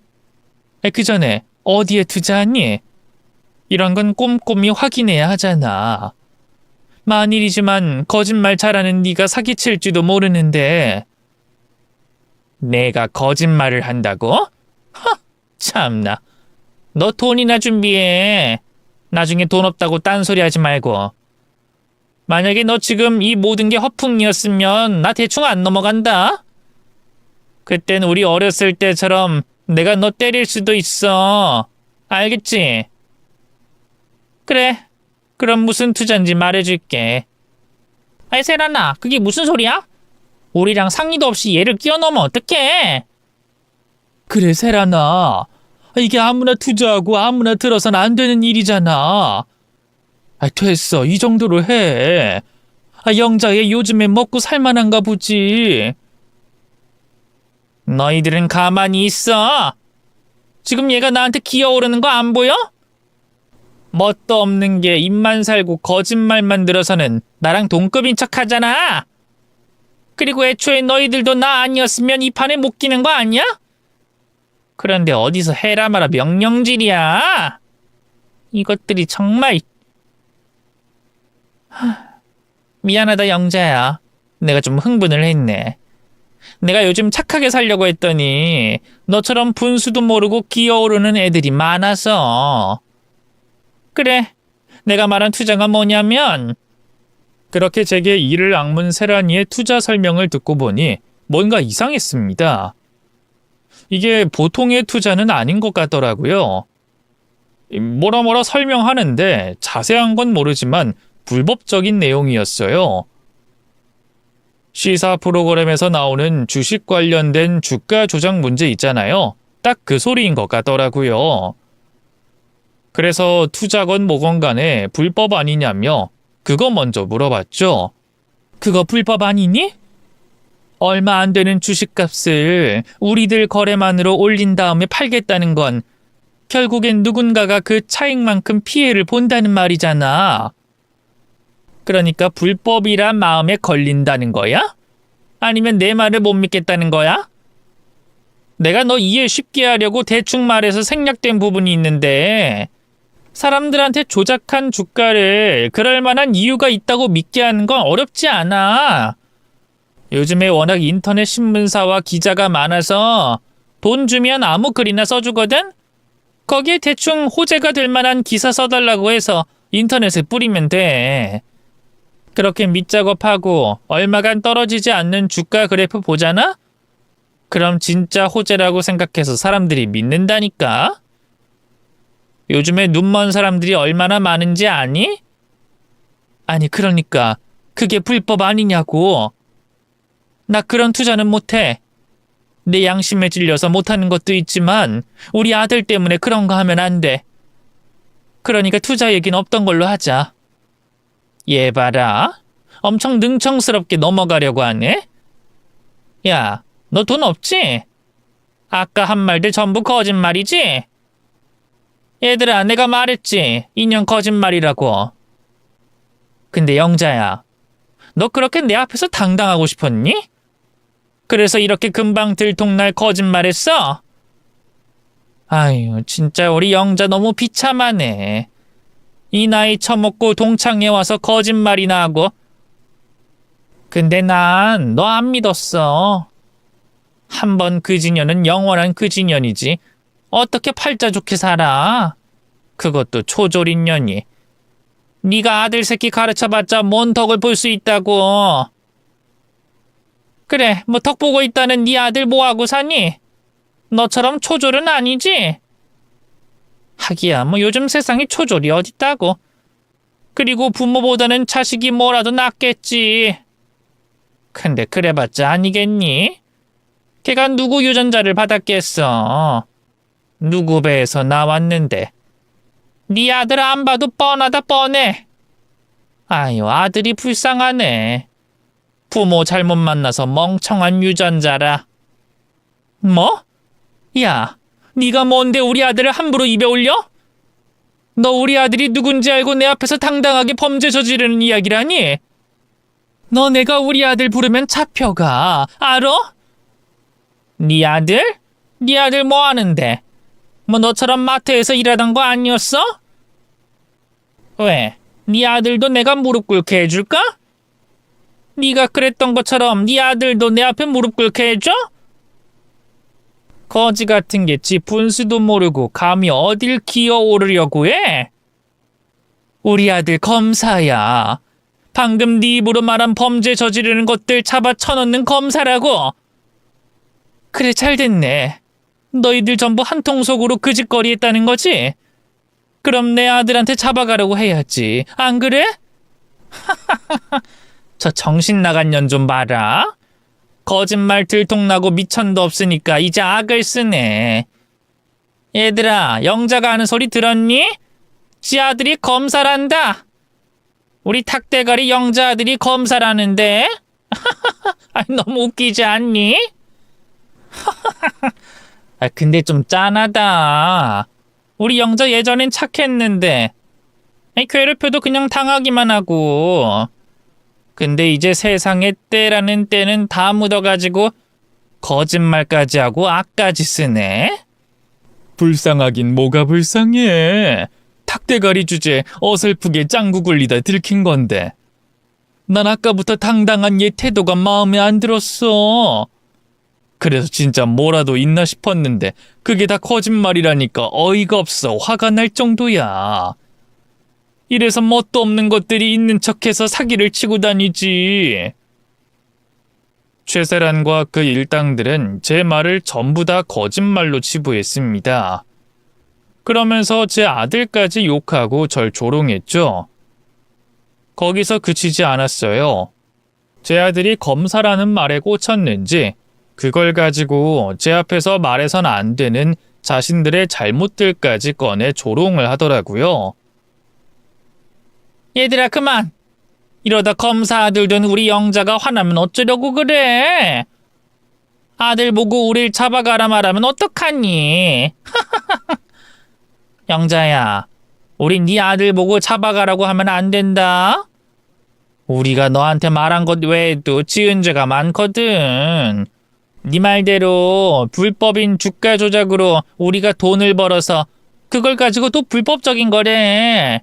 그 전에 어디에 투자하니? 이런 건 꼼꼼히 확인해야 하잖아. 만일이지만 거짓말 잘하는 네가 사기칠지도 모르는데. 내가 거짓말을 한다고? 하, 참나. 너 돈이나 준비해. 나중에 돈 없다고 딴소리 하지 말고. 만약에 너 지금 이 모든 게 허풍이었으면 나 대충 안 넘어간다. 그땐 우리 어렸을 때처럼 내가 너 때릴 수도 있어. 알겠지? 그래. 그럼 무슨 투자인지 말해줄게. 아이 세란아, 그게 무슨 소리야? 우리랑 상의도 없이 얘를 끼워넣으면 어떡해? 그래 세란아. 이게 아무나 투자하고 아무나 들어선 안 되는 일이잖아. 됐어. 이 정도로 해. 영자얘 요즘에 먹고 살만한가 보지. 너희들은 가만히 있어. 지금 얘가 나한테 기어오르는 거 안 보여? 뭣도 없는 게 입만 살고 거짓말만 들어서는 나랑 동급인 척 하잖아. 그리고 애초에 너희들도 나 아니었으면 이 판에 못 끼는 거 아니야? 그런데 어디서 해라 마라 명령질이야? 이것들이 정말... 미안하다 영자야. 내가 좀 흥분을 했네. 내가 요즘 착하게 살려고 했더니 너처럼 분수도 모르고 기어오르는 애들이 많아서. 그래, 내가 말한 투자가 뭐냐면... 그렇게 제게 이를 악문 세라니의 투자 설명을 듣고 보니 뭔가 이상했습니다. 이게 보통의 투자는 아닌 것 같더라고요. 뭐라 설명하는데 자세한 건 모르지만 불법적인 내용이었어요. 시사 프로그램에서 나오는 주식 관련된 주가 조작 문제 있잖아요. 딱 그 소리인 것 같더라고요. 그래서 투자건 뭐건 간에 불법 아니냐며 그거 먼저 물어봤죠. 그거 불법 아니니? 얼마 안 되는 주식값을 우리들 거래만으로 올린 다음에 팔겠다는 건 결국엔 누군가가 그 차익만큼 피해를 본다는 말이잖아. 그러니까 불법이란 마음에 걸린다는 거야? 아니면 내 말을 못 믿겠다는 거야? 내가 너 이해 쉽게 하려고 대충 말해서 생략된 부분이 있는데 사람들한테 조작한 주가를 그럴 만한 이유가 있다고 믿게 하는 건 어렵지 않아. 요즘에 워낙 인터넷 신문사와 기자가 많아서 돈 주면 아무 글이나 써주거든? 거기에 대충 호재가 될 만한 기사 써달라고 해서 인터넷에 뿌리면 돼. 그렇게 밑작업하고 얼마간 떨어지지 않는 주가 그래프 보잖아? 그럼 진짜 호재라고 생각해서 사람들이 믿는다니까? 요즘에 눈먼 사람들이 얼마나 많은지 아니? 아니 그러니까 그게 불법 아니냐고. 나 그런 투자는 못해. 내 양심에 찔려서 못하는 것도 있지만 우리 아들 때문에 그런 거 하면 안 돼. 그러니까 투자 얘기는 없던 걸로 하자. 얘 봐라. 엄청 능청스럽게 넘어가려고 하네. 야, 너 돈 없지? 아까 한 말들 전부 거짓말이지? 얘들아, 내가 말했지. 인연 거짓말이라고. 근데 영자야, 너 그렇게 내 앞에서 당당하고 싶었니? 그래서 이렇게 금방 들통날 거짓말했어? 아유, 진짜 우리 영자 너무 비참하네. 이 나이 처먹고 동창회 와서 거짓말이나 하고. 근데 난 너 안 믿었어. 한 번 그 진년은 영원한 그 진년이지. 어떻게 팔자 좋게 살아? 그것도 초졸인년이. 네가 아들 새끼 가르쳐봤자 뭔 덕을 볼 수 있다고. 그래, 뭐 덕 보고 있다는 네 아들 뭐하고 사니? 너처럼 초졸은 아니지? 하기야 뭐 요즘 세상에 초졸이 어딨다고. 그리고 부모보다는 자식이 뭐라도 낫겠지. 근데 그래봤자 아니겠니? 걔가 누구 유전자를 받았겠어. 누구 배에서 나왔는데. 네 아들 안 봐도 뻔하다 뻔해. 아유, 아들이 불쌍하네. 부모 잘못 만나서 멍청한 유전자라. 뭐? 야, 네가 뭔데 우리 아들을 함부로 입에 올려? 너 우리 아들이 누군지 알고 내 앞에서 당당하게 범죄 저지르는 이야기라니? 너 내가 우리 아들 부르면 잡혀가, 알아? 네 아들? 네 아들 뭐 하는데? 뭐 너처럼 마트에서 일하던 거 아니었어? 왜? 네 아들도 내가 무릎 꿇게 해줄까? 네가 그랬던 것처럼 네 아들도 내 앞에 무릎 꿇게 해줘? 거지 같은 게 지 분수도 모르고 감히 어딜 기어오르려고 해? 우리 아들 검사야. 방금 네 입으로 말한 범죄 저지르는 것들 잡아 쳐넣는 검사라고. 그래, 잘 됐네. 너희들 전부 한통속으로 그 짓거리 했다는 거지? 그럼 내 아들한테 잡아가려고 해야지. 안 그래? 저 정신 나간 년 좀 봐라. 거짓말 들통나고 미천도 없으니까 이제 악을 쓰네. 얘들아, 영자가 하는 소리 들었니? 지 아들이 검사란다. 우리 탁대가리 영자 아들이 검사라는데? 아니, 너무 웃기지 않니? 아, 근데 좀 짠하다. 우리 영자 예전엔 착했는데 괴롭혀도 그냥 당하기만 하고. 근데 이제 세상에 때라는 때는 다 묻어가지고 거짓말까지 하고 악까지 쓰네? 불쌍하긴 뭐가 불쌍해. 탁대가리 주제에 어설프게 짱구 굴리다 들킨 건데. 난 아까부터 당당한 얘 태도가 마음에 안 들었어. 그래서 진짜 뭐라도 있나 싶었는데 그게 다 거짓말이라니까 어이가 없어. 화가 날 정도야. 이래서 뭣도 없는 것들이 있는 척해서 사기를 치고 다니지. 최세란과 그 일당들은 제 말을 전부 다 거짓말로 치부했습니다. 그러면서 제 아들까지 욕하고 절 조롱했죠. 거기서 그치지 않았어요. 제 아들이 검사라는 말에 꽂혔는지 그걸 가지고 제 앞에서 말해선 안 되는 자신들의 잘못들까지 꺼내 조롱을 하더라고요. 얘들아 그만! 이러다 검사 아들 된 우리 영자가 화나면 어쩌려고 그래? 아들 보고 우릴 잡아가라 말하면 어떡하니? 영자야, 우리 네 아들 보고 잡아가라고 하면 안 된다. 우리가 너한테 말한 것 외에도 지은 죄가 많거든. 네 말대로 불법인 주가 조작으로 우리가 돈을 벌어서 그걸 가지고 또 불법적인 거래.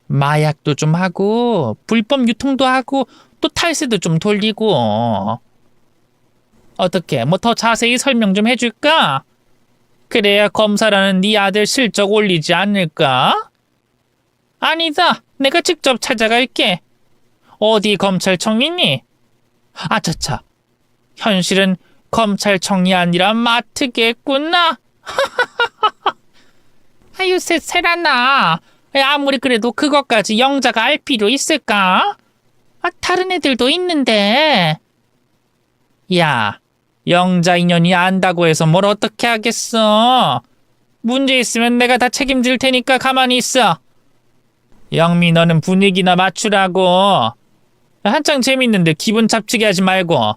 마약도 좀 하고 불법 유통도 하고 또 탈세도 좀 돌리고. 어떻게 뭐 더 자세히 설명 좀 해줄까? 그래야 검사라는 네 아들 실적 올리지 않을까? 아니다. 내가 직접 찾아갈게. 어디 검찰청이니? 아차차. 현실은 검찰청이 아니라 마트겠구나. 아유, 세란아. 아무리 그래도 그것까지 영자가 알 필요 있을까? 다른 애들도 있는데. 야, 영자 인연이 안다고 해서 뭘 어떻게 하겠어. 문제 있으면 내가 다 책임질 테니까 가만히 있어. 영미, 너는 분위기나 맞추라고. 한창 재밌는데 기분 잡치게 하지 말고.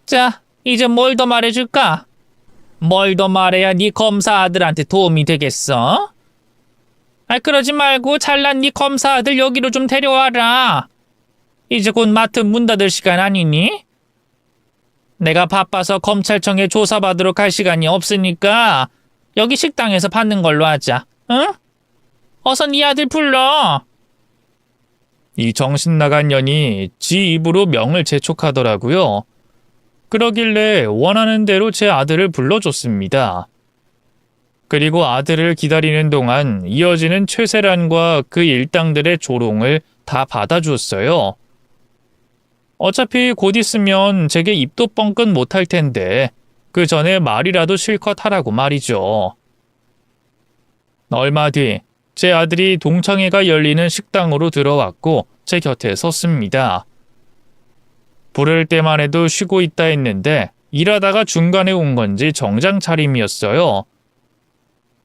자, 이제 뭘 더 말해줄까? 뭘 더 말해야 네 검사 아들한테 도움이 되겠어? 그러지 말고 잘난 네 검사 아들 여기로 좀 데려와라. 이제 곧 마트 문 닫을 시간 아니니? 내가 바빠서 검찰청에 조사받으러 갈 시간이 없으니까 여기 식당에서 받는 걸로 하자. 응? 어서 네 아들 불러. 이 정신나간 년이 지 입으로 명을 재촉하더라고요. 그러길래 원하는 대로 제 아들을 불러줬습니다. 그리고 아들을 기다리는 동안 이어지는 최세란과 그 일당들의 조롱을 다 받아주었어요. 어차피 곧 있으면 제게 입도 뻥끗 못할 텐데 그 전에 말이라도 실컷 하라고 말이죠. 얼마 뒤 제 아들이 동창회가 열리는 식당으로 들어왔고 제 곁에 섰습니다. 부를 때만 해도 쉬고 있다 했는데 일하다가 중간에 온 건지 정장 차림이었어요.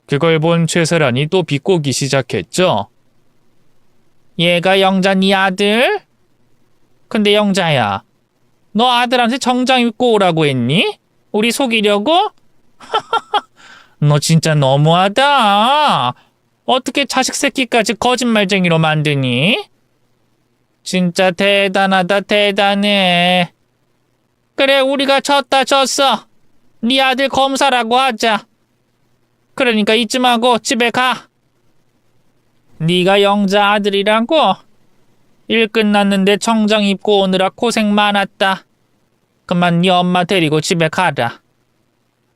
그걸 본 최세란이 또 비꼬기 시작했죠. 얘가 영자 네 아들? 근데 영자야, 너 아들한테 정장 입고 오라고 했니? 우리 속이려고? 너 진짜 너무하다. 어떻게 자식 새끼까지 거짓말쟁이로 만드니? 진짜 대단하다, 대단해. 그래, 우리가 졌어. 네 아들 검사라고 하자. 그러니까 이쯤하고 집에 가. 네가 영자 아들이라고? 일 끝났는데 정장 입고 오느라 고생 많았다. 그만 네 엄마 데리고 집에 가라.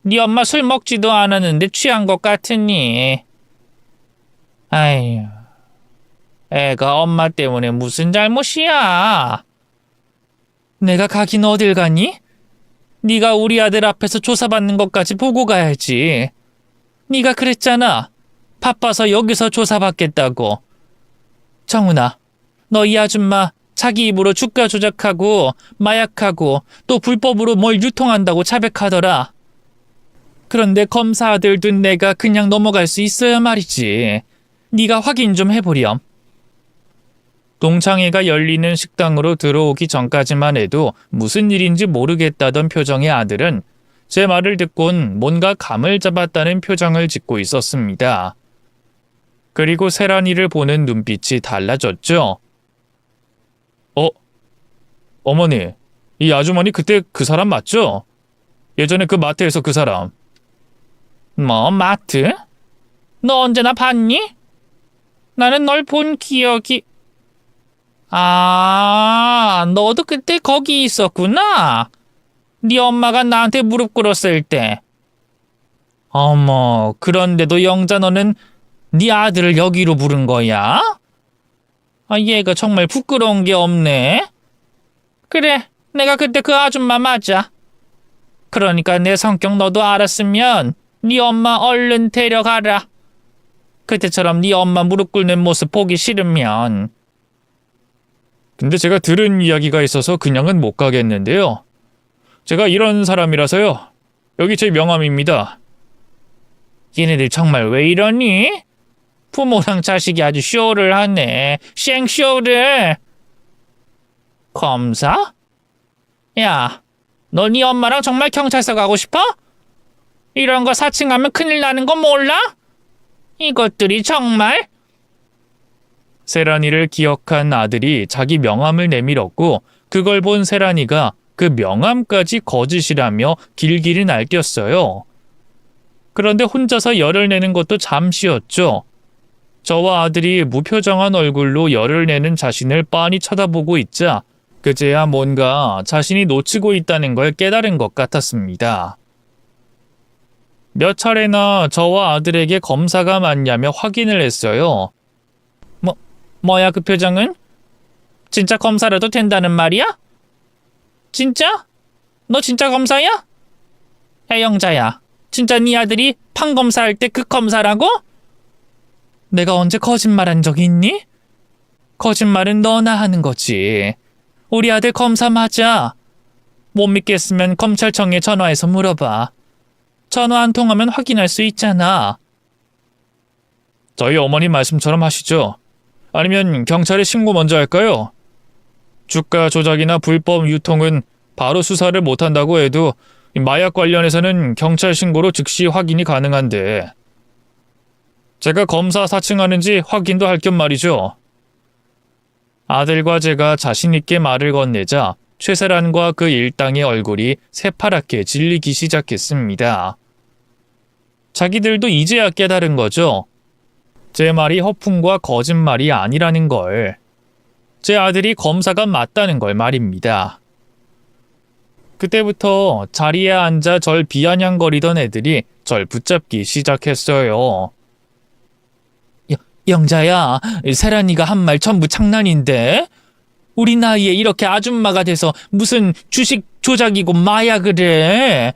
네 엄마 술 먹지도 않았는데 취한 것 같으니. 아휴, 애가 엄마 때문에 무슨 잘못이야. 내가 가긴 어딜 가니? 네가 우리 아들 앞에서 조사받는 것까지 보고 가야지. 네가 그랬잖아. 바빠서 여기서 조사받겠다고. 정훈아, 너 이 아줌마 자기 입으로 주가 조작하고 마약하고 또 불법으로 뭘 유통한다고 자백하더라. 그런데 검사 아들 둔 내가 그냥 넘어갈 수 있어야 말이지. 네가 확인 좀 해보렴. 동창회가 열리는 식당으로 들어오기 전까지만 해도 무슨 일인지 모르겠다던 표정의 아들은 제 말을 듣곤 뭔가 감을 잡았다는 표정을 짓고 있었습니다. 그리고 세란이를 보는 눈빛이 달라졌죠. 어, 어머니, 이 아주머니 그때 그 사람 맞죠? 예전에 그 마트에서 그 사람. 뭐, 마트? 너 언제나 봤니? 나는 널 본 기억이... 아, 너도 그때 거기 있었구나. 네 엄마가 나한테 무릎 꿇었을 때. 어머, 그런데도 영자 너는 네 아들을 여기로 부른 거야? 아, 얘가 정말 부끄러운 게 없네. 그래, 내가 그때 그 아줌마 맞아. 그러니까 내 성격 너도 알았으면 네 엄마 얼른 데려가라. 그때처럼 네 엄마 무릎 꿇는 모습 보기 싫으면. 근데 제가 들은 이야기가 있어서 그냥은 못 가겠는데요. 제가 이런 사람이라서요. 여기 제 명함입니다. 얘네들 정말 왜 이러니? 부모랑 자식이 아주 쇼를 하네. 생쇼를. 검사? 야, 너 네 엄마랑 정말 경찰서 가고 싶어? 이런 거 사칭하면 큰일 나는 거 몰라? 이것들이 정말? 세란이를 기억한 아들이 자기 명함을 내밀었고 그걸 본 세란이가 그 명함까지 거짓이라며 길길이 날뛰었어요. 그런데 혼자서 열을 내는 것도 잠시였죠. 저와 아들이 무표정한 얼굴로 열을 내는 자신을 빤히 쳐다보고 있자 그제야 뭔가 자신이 놓치고 있다는 걸 깨달은 것 같았습니다. 몇 차례나 저와 아들에게 검사가 맞냐며 확인을 했어요. 뭐야 그 표정은? 진짜 검사라도 된다는 말이야? 진짜? 너 진짜 검사야? 야 영자야, 진짜 네 아들이 판검사할 때 그 검사라고? 내가 언제 거짓말한 적 있니? 거짓말은 너나 하는 거지. 우리 아들 검사 맞아. 못 믿겠으면 검찰청에 전화해서 물어봐. 전화 안 통하면 확인할 수 있잖아. 저희 어머니 말씀처럼 하시죠. 아니면 경찰에 신고 먼저 할까요? 주가 조작이나 불법 유통은 바로 수사를 못한다고 해도 마약 관련해서는 경찰 신고로 즉시 확인이 가능한데 제가 검사 사칭하는지 확인도 할 겸 말이죠. 아들과 제가 자신 있게 말을 건네자 최세란과 그 일당의 얼굴이 새파랗게 질리기 시작했습니다. 자기들도 이제야 깨달은 거죠. 제 말이 허풍과 거짓말이 아니라는 걸. 제 아들이 검사가 맞다는 걸 말입니다. 그때부터 자리에 앉아 절 비아냥거리던 애들이 절 붙잡기 시작했어요. 영자야, 세란이가 한 말 전부 장난인데? 우리 나이에 이렇게 아줌마가 돼서 무슨 주식 조작이고 마약을 해.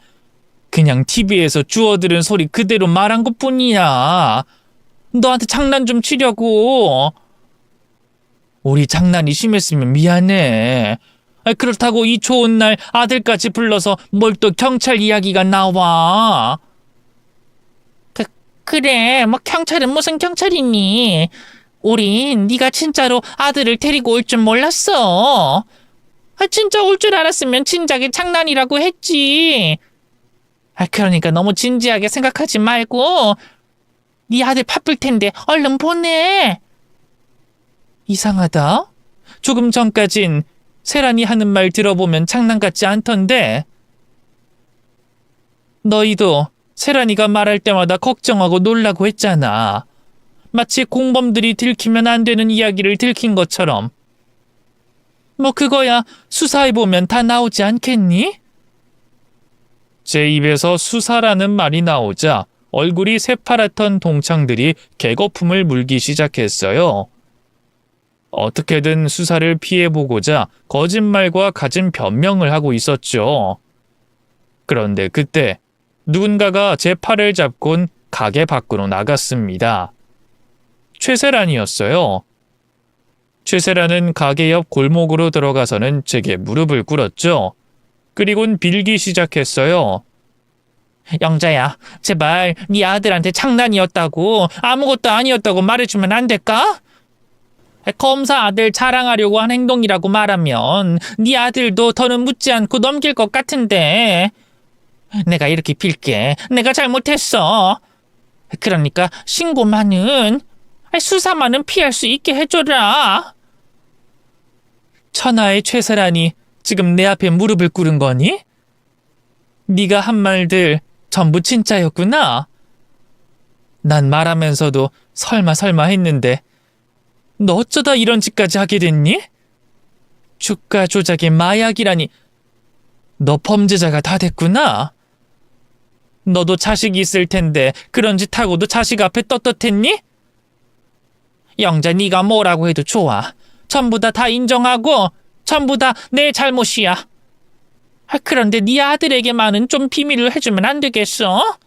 그냥 TV에서 주워들은 소리 그대로 말한 것뿐이야. 너한테 장난 좀 치려고. 우리 장난이 심했으면 미안해. 그렇다고 이 좋은 날 아들까지 불러서 뭘 또 경찰 이야기가 나와. 그래, 뭐 경찰은 무슨 경찰이니. 우린 네가 진짜로 아들을 데리고 올 줄 몰랐어. 진짜 올 줄 알았으면 진작에 장난이라고 했지. 그러니까 너무 진지하게 생각하지 말고 네 아들 바쁠 텐데 얼른 보내. 이상하다. 조금 전까진 세란이 하는 말 들어보면 장난 같지 않던데. 너희도 세란이가 말할 때마다 걱정하고 놀라고 했잖아. 마치 공범들이 들키면 안 되는 이야기를 들킨 것처럼. 뭐 그거야 수사해보면 다 나오지 않겠니? 제 입에서 수사라는 말이 나오자 얼굴이 새파랗던 동창들이 개거품을 물기 시작했어요. 어떻게든 수사를 피해보고자 거짓말과 갖은 변명을 하고 있었죠. 그런데 그때 누군가가 제 팔을 잡곤 가게 밖으로 나갔습니다. 최세란이었어요. 최세란은 가게 옆 골목으로 들어가서는 제게 무릎을 꿇었죠. 그리곤 빌기 시작했어요. 영자야, 제발 네 아들한테 장난이었다고, 아무것도 아니었다고 말해주면 안 될까? 검사 아들 자랑하려고 한 행동이라고 말하면 네 아들도 더는 묻지 않고 넘길 것 같은데. 내가 이렇게 빌게. 내가 잘못했어. 그러니까 신고만은, 수사만은 피할 수 있게 해줘라. 천하의 최세란이 지금 내 앞에 무릎을 꿇은 거니? 네가 한 말들 전부 진짜였구나. 난 말하면서도 설마 했는데 너 어쩌다 이런 짓까지 하게 됐니? 주가 조작의 마약이라니. 너 범죄자가 다 됐구나. 너도 자식이 있을 텐데 그런 짓 하고도 자식 앞에 떳떳했니? 영자, 네가 뭐라고 해도 좋아. 전부 다 인정하고 전부 다 내 잘못이야. 그런데 네 아들에게만은 좀 비밀로 해주면 안 되겠어?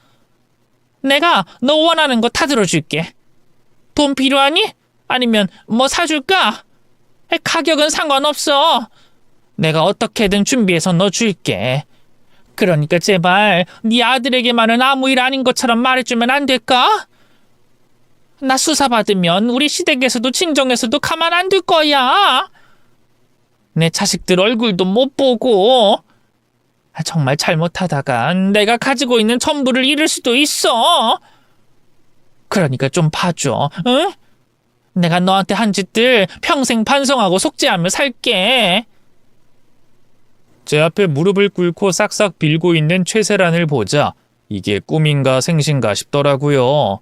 내가 너 원하는 거 다 들어줄게. 돈 필요하니? 아니면 뭐 사줄까? 가격은 상관없어. 내가 어떻게든 준비해서 너 줄게. 그러니까 제발 네 아들에게만은 아무 일 아닌 것처럼 말해주면 안 될까? 나 수사받으면 우리 시댁에서도 친정에서도 가만 안 둘 거야. 내 자식들 얼굴도 못 보고. 정말 잘못하다가 내가 가지고 있는 전부를 잃을 수도 있어. 그러니까 좀 봐줘, 응? 내가 너한테 한 짓들 평생 반성하고 속죄하며 살게. 제 앞에 무릎을 꿇고 싹싹 빌고 있는 최세란을 보자 이게 꿈인가 생신가 싶더라고요.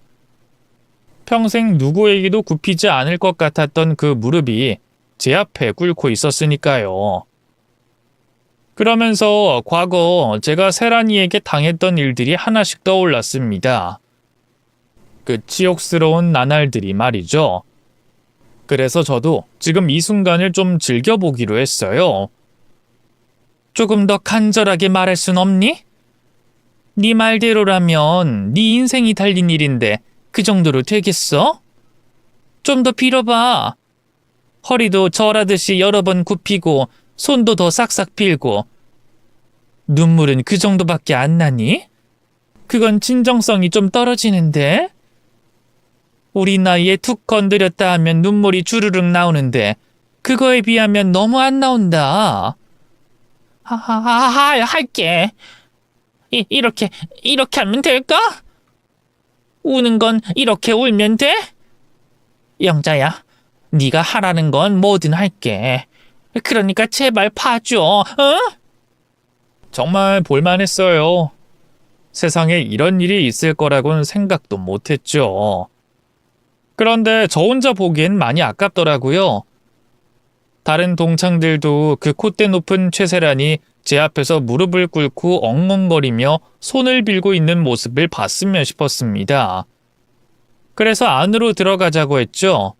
평생 누구에게도 굽히지 않을 것 같았던 그 무릎이 제 앞에 꿇고 있었으니까요. 그러면서 과거 제가 세란이에게 당했던 일들이 하나씩 떠올랐습니다. 그 치욕스러운 나날들이 말이죠. 그래서 저도 지금 이 순간을 좀 즐겨보기로 했어요. 조금 더 간절하게 말할 순 없니? 네 말대로라면 네 인생이 달린 일인데 그 정도로 되겠어? 좀 더 빌어봐. 허리도 절하듯이 여러 번 굽히고 손도 더 싹싹 빌고. 눈물은 그 정도밖에 안 나니? 그건 진정성이 좀 떨어지는데? 우리 나이에 툭 건드렸다 하면 눈물이 주르륵 나오는데 그거에 비하면 너무 안 나온다. 할게. 이렇게 하면 될까? 우는 건 이렇게 울면 돼? 영자야, 네가 하라는 건 뭐든 할게. 그러니까 제발 봐줘, 응? 정말 볼만했어요. 세상에 이런 일이 있을 거라고는 생각도 못했죠. 그런데 저 혼자 보기엔 많이 아깝더라고요. 다른 동창들도 그 콧대 높은 최세란이 제 앞에서 무릎을 꿇고 엉엉거리며 손을 빌고 있는 모습을 봤으면 싶었습니다. 그래서 안으로 들어가자고 했죠.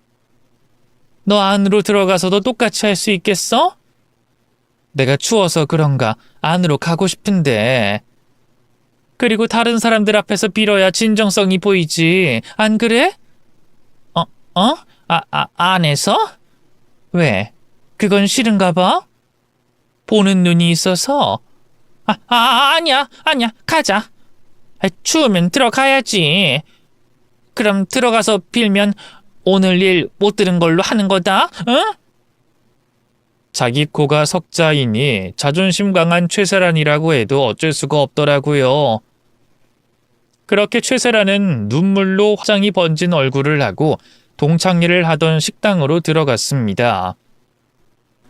너 안으로 들어가서도 똑같이 할 수 있겠어? 내가 추워서 그런가 안으로 가고 싶은데. 그리고 다른 사람들 앞에서 빌어야 진정성이 보이지, 안 그래? 안에서? 왜? 그건 싫은가 봐? 보는 눈이 있어서? 아니야. 가자. 추우면 들어가야지. 그럼 들어가서 빌면 오늘 일 못 들은 걸로 하는 거다, 응? 자기 코가 석자이니 자존심 강한 최세란이라고 해도 어쩔 수가 없더라고요. 그렇게 최세란은 눈물로 화장이 번진 얼굴을 하고 동창회를 하던 식당으로 들어갔습니다.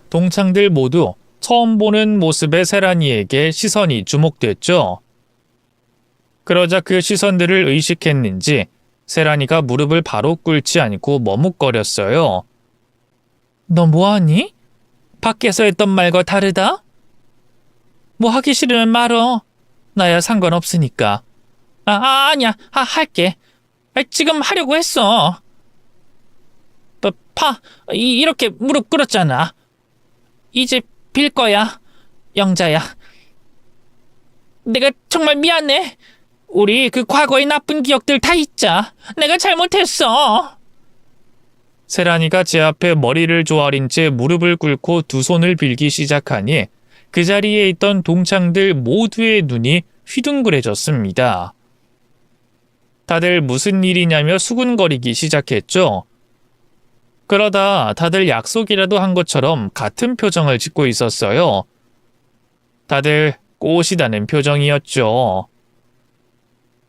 동창들 모두 처음 보는 모습의 세란이에게 시선이 주목됐죠. 그러자 그 시선들을 의식했는지 세란이가 무릎을 바로 꿇지 않고 머뭇거렸어요. 너 뭐하니? 밖에서 했던 말과 다르다? 뭐 하기 싫으면 말어. 나야 상관없으니까. 아니야. 할게. 지금 하려고 했어. 이렇게 무릎 꿇었잖아. 이제 빌 거야. 영자야. 내가 정말 미안해. 우리 그 과거의 나쁜 기억들 다 잊자. 내가 잘못했어. 세란이가 제 앞에 머리를 조아린 채 무릎을 꿇고 두 손을 빌기 시작하니 그 자리에 있던 동창들 모두의 눈이 휘둥그레졌습니다. 다들 무슨 일이냐며 수군거리기 시작했죠. 그러다 다들 약속이라도 한 것처럼 같은 표정을 짓고 있었어요. 다들 꼬시다는 표정이었죠.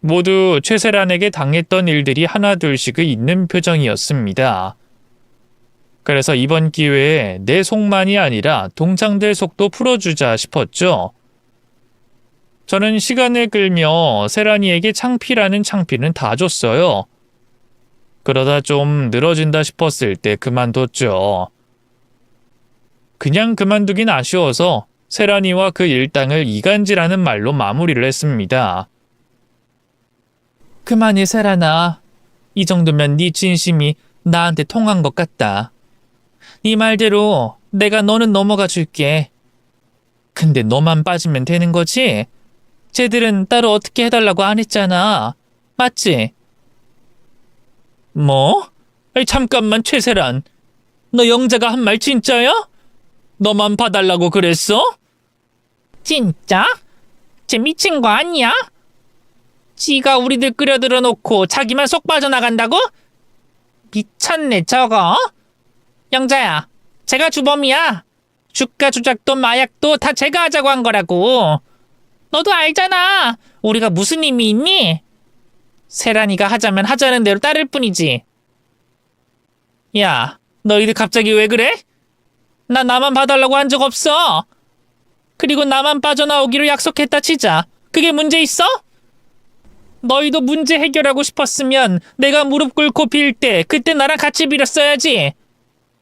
모두 최세란에게 당했던 일들이 하나둘씩 있는 표정이었습니다. 그래서 이번 기회에 내 속만이 아니라 동창들 속도 풀어주자 싶었죠. 저는 시간을 끌며 세란이에게 창피라는 창피는 다 줬어요. 그러다 좀 늘어진다 싶었을 때 그만뒀죠. 그냥 그만두긴 아쉬워서 세란이와 그 일당을 이간질하는 말로 마무리를 했습니다. 그만해, 세란아. 이 정도면 네 진심이 나한테 통한 것 같다. 네 말대로 내가 너는 넘어가 줄게. 근데 너만 빠지면 되는 거지? 쟤들은 따로 어떻게 해달라고 안 했잖아. 맞지? 뭐? 아니, 잠깐만, 최세란. 너 영자가 한 말 진짜야? 너만 봐달라고 그랬어? 진짜? 쟤 미친 거 아니야? 지가 우리들 끌어들여 놓고 자기만 쏙 빠져나간다고? 미쳤네 저거. 영자야, 제가 주범이야. 주가 조작도 마약도 다 제가 하자고 한 거라고. 너도 알잖아. 우리가 무슨 힘이 있니? 세란이가 하자면 하자는 대로 따를 뿐이지. 야, 너희들 갑자기 왜 그래? 나 나만 봐달라고 한 적 없어. 그리고 나만 빠져나오기로 약속했다 치자. 그게 문제 있어? 너희도 문제 해결하고 싶었으면 내가 무릎 꿇고 빌 때 그때 나랑 같이 빌었어야지.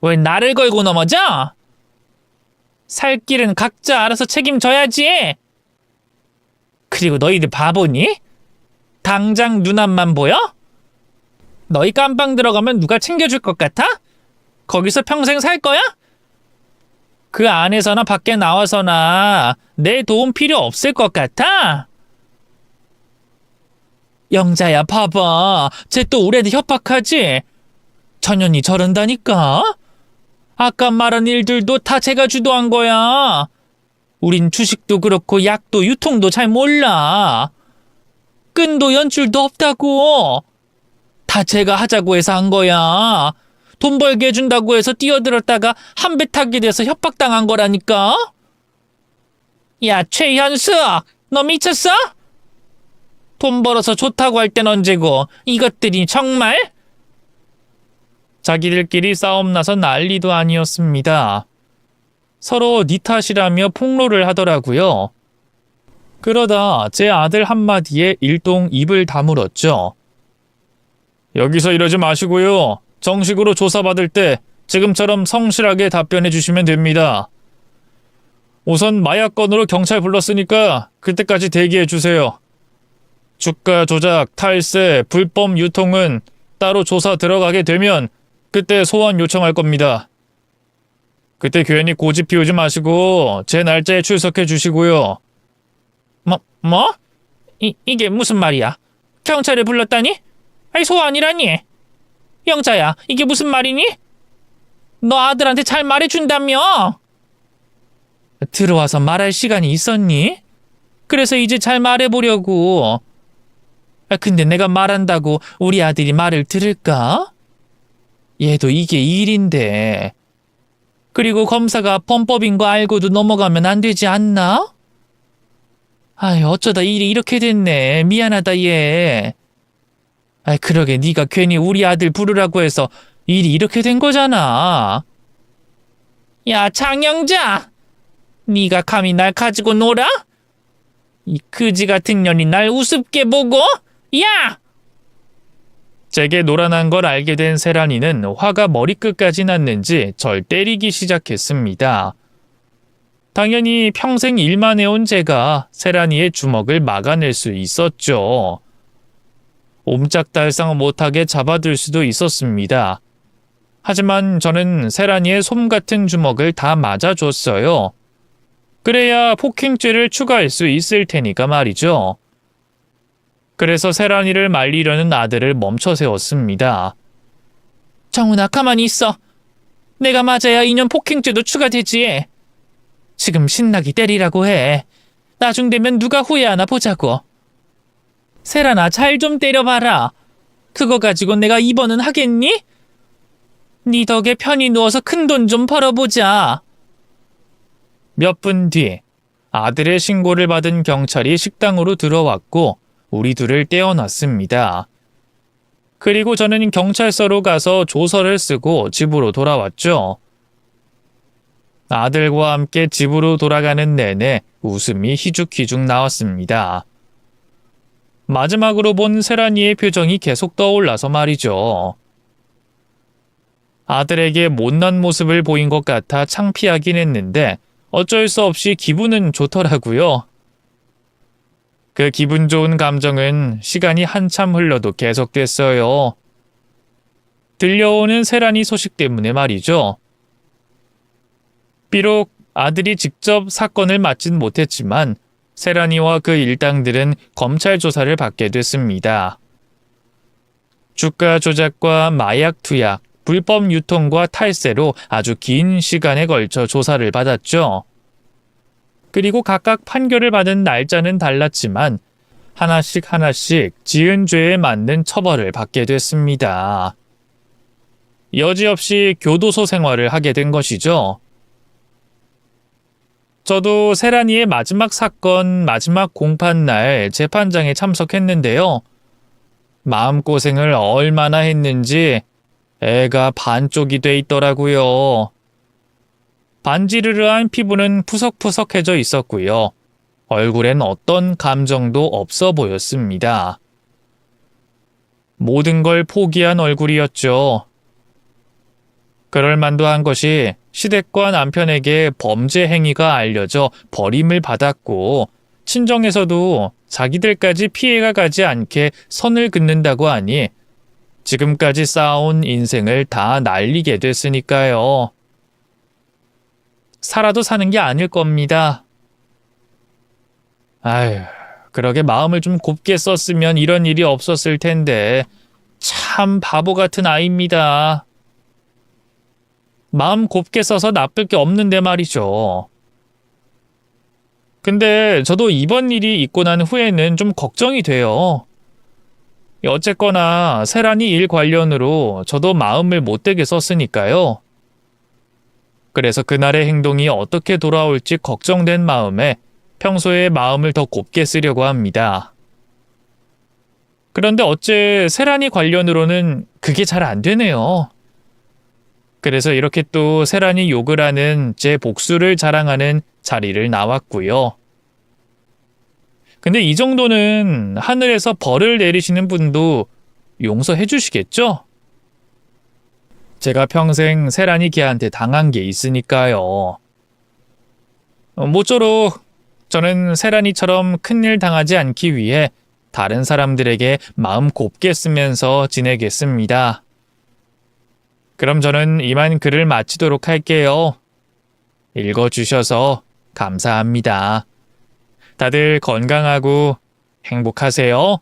왜 나를 걸고 넘어져? 살 길은 각자 알아서 책임져야지. 그리고 너희들 바보니? 당장 눈앞만 보여? 너희 깜빵 들어가면 누가 챙겨줄 것 같아? 거기서 평생 살 거야? 그 안에서나 밖에 나와서나 내 도움 필요 없을 것 같아? 영자야, 봐봐. 쟤 또 우리한테 협박하지? 전현이 저런다니까? 아까 말한 일들도 다 제가 주도한 거야. 우린 주식도 그렇고 약도 유통도 잘 몰라. 끈도 연줄도 없다고. 다 제가 하자고 해서 한 거야. 돈 벌게 해준다고 해서 뛰어들었다가 한 배 타게 돼서 협박당한 거라니까? 야, 최현숙! 너 미쳤어? 돈 벌어서 좋다고 할 땐 언제고 이것들이 정말? 자기들끼리 싸움 나서 난리도 아니었습니다. 서로 니 탓이라며 폭로를 하더라고요. 그러다 제 아들 한마디에 일동 입을 다물었죠. 여기서 이러지 마시고요. 정식으로 조사받을 때 지금처럼 성실하게 답변해 주시면 됩니다. 우선 마약 건으로 경찰 불렀으니까 그때까지 대기해 주세요. 주가 조작, 탈세, 불법 유통은 따로 조사 들어가게 되면 그때 소환 요청할 겁니다. 그때 괜히 고집 피우지 마시고 제 날짜에 출석해 주시고요. 뭐? 이게 무슨 말이야? 경찰을 불렀다니? 아니, 소환이라니? 영자야, 이게 무슨 말이니? 너 아들한테 잘 말해준다며? 들어와서 말할 시간이 있었니? 그래서 이제 잘 말해보려고. 근데 내가 말한다고 우리 아들이 말을 들을까? 얘도 이게 일인데. 그리고 검사가 범법인 거 알고도 넘어가면 안 되지 않나? 아유, 어쩌다 일이 이렇게 됐네. 미안하다, 얘. 그러게 네가 괜히 우리 아들 부르라고 해서 일이 이렇게 된 거잖아. 야, 장영자! 네가 감히 날 가지고 놀아? 이 그지 같은 년이 날 우습게 보고? 야! 제게 노란한 걸 알게 된 세란이는 화가 머리끝까지 났는지 절 때리기 시작했습니다. 당연히 평생 일만 해온 제가 세란이의 주먹을 막아낼 수 있었죠. 옴짝달싹 못하게 잡아둘 수도 있었습니다. 하지만 저는 세란이의 솜 같은 주먹을 다 맞아줬어요. 그래야 폭행죄를 추가할 수 있을 테니까 말이죠. 그래서 세란이를 말리려는 아들을 멈춰 세웠습니다. 정훈아, 가만히 있어. 내가 맞아야 인연 폭행죄도 추가되지. 지금 신나게 때리라고 해. 나중 되면 누가 후회하나 보자고. 세란아, 잘 좀 때려봐라. 그거 가지고 내가 입원은 하겠니? 네 덕에 편히 누워서 큰돈 좀 벌어보자. 몇 분 뒤 아들의 신고를 받은 경찰이 식당으로 들어왔고 우리 둘을 떼어놨습니다. 그리고 저는 경찰서로 가서 조서를 쓰고 집으로 돌아왔죠. 아들과 함께 집으로 돌아가는 내내 웃음이 희죽희죽 나왔습니다. 마지막으로 본 세란이의 표정이 계속 떠올라서 말이죠. 아들에게 못난 모습을 보인 것 같아 창피하긴 했는데 어쩔 수 없이 기분은 좋더라고요. 그 기분 좋은 감정은 시간이 한참 흘러도 계속됐어요. 들려오는 세란이 소식 때문에 말이죠. 비록 아들이 직접 사건을 맡진 못했지만 세란이와 그 일당들은 검찰 조사를 받게 됐습니다. 주가 조작과 마약 투약, 불법 유통과 탈세로 아주 긴 시간에 걸쳐 조사를 받았죠. 그리고 각각 판결을 받은 날짜는 달랐지만 하나씩 지은 죄에 맞는 처벌을 받게 됐습니다. 여지없이 교도소 생활을 하게 된 것이죠. 저도 세란이의 마지막 사건, 마지막 공판날 재판장에 참석했는데요. 마음고생을 얼마나 했는지 애가 반쪽이 돼 있더라고요. 반지르르한 피부는 푸석푸석해져 있었고요. 얼굴엔 어떤 감정도 없어 보였습니다. 모든 걸 포기한 얼굴이었죠. 그럴 만도 한 것이 시댁과 남편에게 범죄 행위가 알려져 버림을 받았고 친정에서도 자기들까지 피해가 가지 않게 선을 긋는다고 하니 지금까지 쌓아온 인생을 다 날리게 됐으니까요. 살아도 사는 게 아닐 겁니다. 아휴, 그러게 마음을 좀 곱게 썼으면 이런 일이 없었을 텐데 참 바보 같은 아이입니다. 마음 곱게 써서 나쁠 게 없는데 말이죠. 근데 저도 이번 일이 있고 난 후에는 좀 걱정이 돼요. 어쨌거나 세란이 일 관련으로 저도 마음을 못되게 썼으니까요. 그래서 그날의 행동이 어떻게 돌아올지 걱정된 마음에 평소에 마음을 더 곱게 쓰려고 합니다. 그런데 어째 세란이 관련으로는 그게 잘 안 되네요. 그래서 이렇게 또 세란이 욕을 하는 제 복수를 자랑하는 자리를 나왔고요. 근데 이 정도는 하늘에서 벌을 내리시는 분도 용서해 주시겠죠? 제가 평생 세란이 걔한테 당한 게 있으니까요. 모쪼록 저는 세란이처럼 큰일 당하지 않기 위해 다른 사람들에게 마음 곱게 쓰면서 지내겠습니다. 그럼 저는 이만 글을 마치도록 할게요. 읽어주셔서 감사합니다. 다들 건강하고 행복하세요.